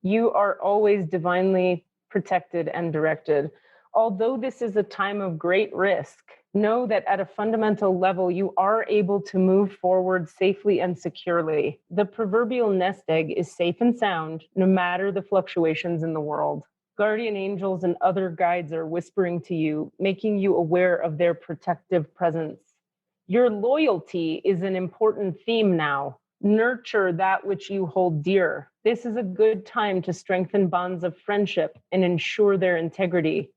You are always divinely protected and directed. Although this is a time of great risk, know that at a fundamental level, you are able to move forward safely and securely. The proverbial nest egg is safe and sound, no matter the fluctuations in the world. Guardian angels and other guides are whispering to you, making you aware of their protective presence. Your loyalty is an important theme now. Nurture that which you hold dear. This is a good time to strengthen bonds of friendship and ensure their integrity.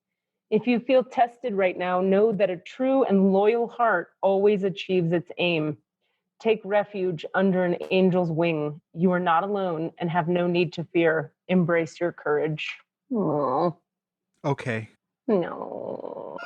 If you feel tested right now, know that a true and loyal heart always achieves its aim. Take refuge under an angel's wing. You are not alone and have no need to fear. Embrace your courage. Aww. Okay. No.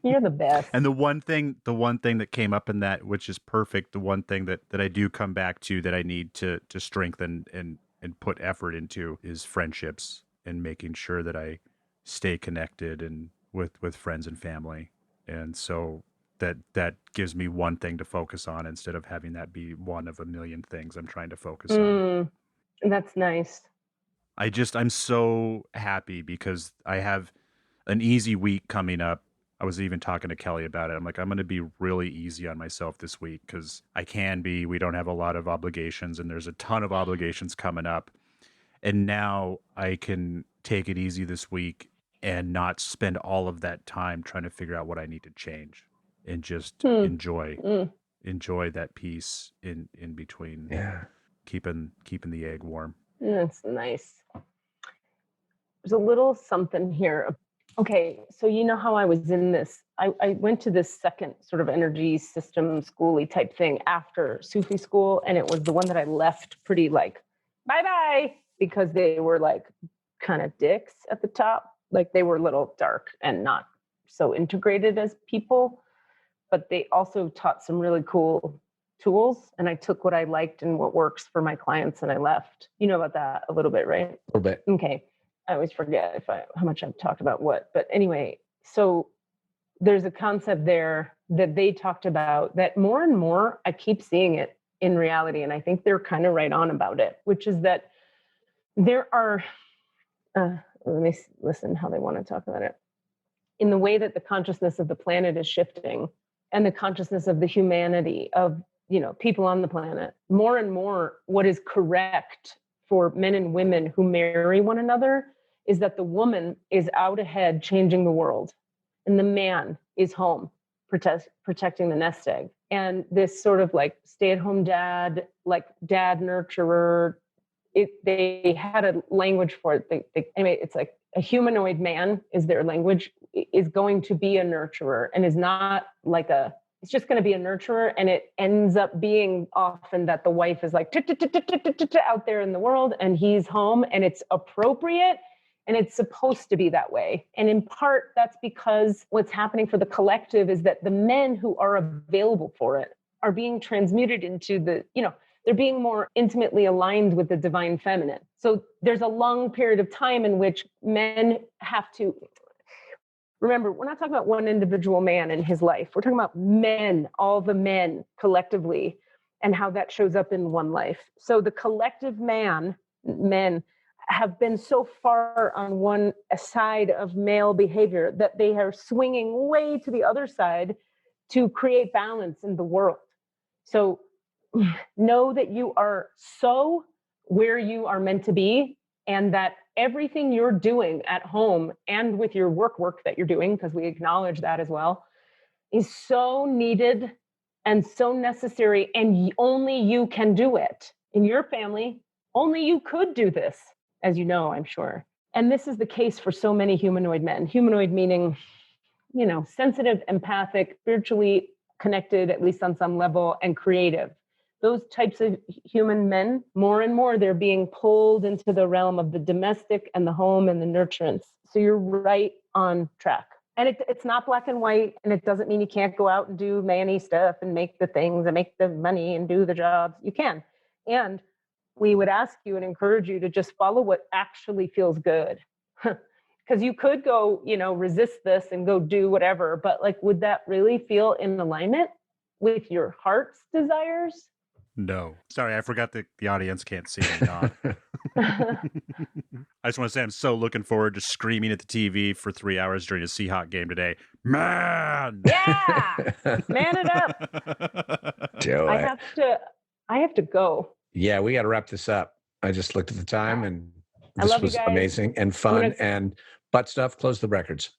You're the best. And the one thing that came up in that, which is perfect, the one thing that I do come back to that I need to strengthen and put effort into is friendships and making sure that I stay connected and with friends and family. And so that gives me one thing to focus on instead of having that be one of a million things I'm trying to focus on. That's nice. I'm so happy because I have an easy week coming up. I was even talking to Kelly about it. I'm like, I'm going to be really easy on myself this week because I can be. We don't have a lot of obligations, and there's a ton of obligations coming up. And now I can take it easy this week and not spend all of that time trying to figure out what I need to change, and just enjoy that peace in between. Yeah. Keeping the egg warm. That's nice. There's a little something here. Okay, so you know how I was in this, I went to this second sort of energy system schooly type thing after Sufi school, and it was the one that I left pretty like, bye-bye, because they were like kind of dicks at the top. Like they were a little dark and not so integrated as people, but they also taught some really cool tools, and I took what I liked and what works for my clients, and I left. You know about that a little bit, right? A little bit. Okay. I always forget how much I've talked about what, but anyway, so there's a concept there that they talked about that more and more I keep seeing it in reality, and I think they're kind of right on about it, which is that there are, let me listen how they want to talk about it. In the way that the consciousness of the planet is shifting, and the consciousness of the humanity of, you know, people on the planet, more and more what is correct for men and women who marry one another is that the woman is out ahead changing the world, and the man is home protecting the nest egg. And this sort of like stay-at-home dad, like dad nurturer, they had a language for it. Anyway, it's like a humanoid man is their language, is going to be a nurturer, and is not like it's just going to be a nurturer. And it ends up being often that the wife is like out there in the world and he's home, and it's appropriate. And it's supposed to be that way. And in part, that's because what's happening for the collective is that the men who are available for it are being transmuted into they're being more intimately aligned with the divine feminine. So there's a long period of time in which men have to, remember, we're not talking about one individual man in his life. We're talking about men, all the men collectively, and how that shows up in one life. So the collective men have been so far on one side of male behavior that they are swinging way to the other side to create balance in the world. So know that you are so where you are meant to be, and that everything you're doing at home and with your work that you're doing, because we acknowledge that as well, is so needed and so necessary, and only you can do it. In your family, only you could do this, as you know, I'm sure. And this is the case for so many humanoid men. Humanoid meaning, sensitive, empathic, spiritually connected, at least on some level, and creative. Those types of human men, more and more, they're being pulled into the realm of the domestic and the home and the nurturance. So you're right on track. And it's not black and white, and it doesn't mean you can't go out and do manny stuff and make the things and make the money and do the jobs. You can. And we would ask you and encourage you to just follow what actually feels good. Because you could go, resist this and go do whatever, but would that really feel in alignment with your heart's desires? No. Sorry, I forgot the audience can't see me nod. I just want to say I'm so looking forward to screaming at the TV for 3 hours during a Seahawk game today. Man! Yeah! Man it up! Do it. I have to go. Yeah, we got to wrap this up. I just looked at the time, and this was you guys. Amazing and fun and butt stuff. Close the records.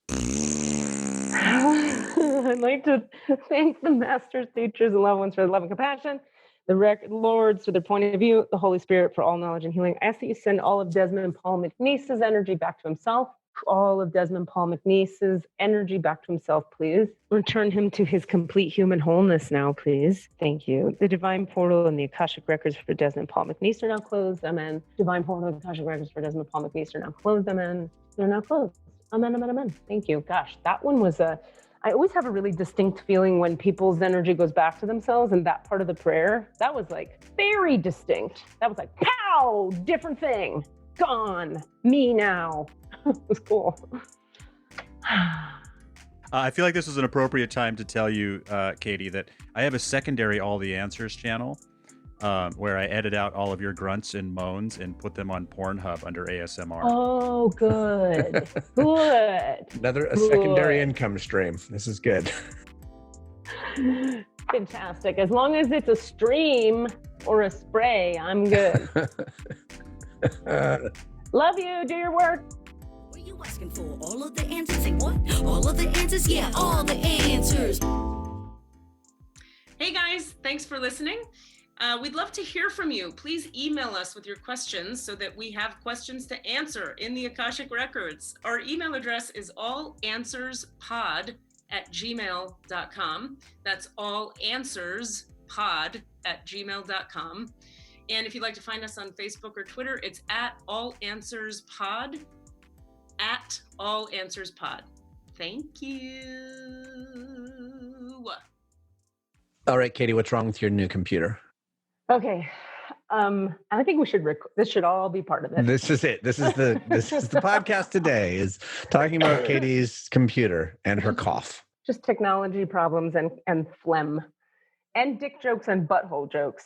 I'd like to thank the masters, teachers, and loved ones for their love and compassion, the record lords for their point of view, the Holy Spirit for all knowledge and healing. I ask that you send all of Desmond Paul McNeese's energy back to himself. All of Desmond Paul McNeese's energy back to himself, please. Return him to his complete human wholeness now, please. Thank you. The Divine Portal and the Akashic Records for Desmond Paul McNeese are now closed. Amen. Divine Portal and the Akashic Records for Desmond Paul McNeese are now closed. Amen. They're now closed. Amen, amen, amen. Thank you. Gosh, that one was I always have a really distinct feeling when people's energy goes back to themselves, and that part of the prayer, that was very distinct. That was pow, different thing. Gone. Me now. It was cool. I feel like this is an appropriate time to tell you, Katie, that I have a secondary All the Answers channel where I edit out all of your grunts and moans and put them on Pornhub under ASMR. Oh, good. Good. A secondary income stream. This is good. Fantastic. As long as it's a stream or a spray, I'm good. Love you. Do your work. What are you asking for? All of the answers? Say what? All of the answers? Yeah, all the answers. Hey guys, thanks for listening. We'd love to hear from you. Please email us with your questions so that we have questions to answer in the Akashic Records. Our email address is allanswerspod@gmail.com. That's allanswerspod@gmail.com. And if you'd like to find us on Facebook or Twitter, it's @allanswerspod, @allanswerspod. Thank you. All right, Katie, what's wrong with your new computer? Okay. I think we should this should all be part of it. This is it. This is the podcast today is talking about Katie's computer and her cough. Just technology problems and phlegm and dick jokes and butthole jokes.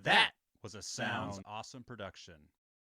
That was a Sounds Awesome production.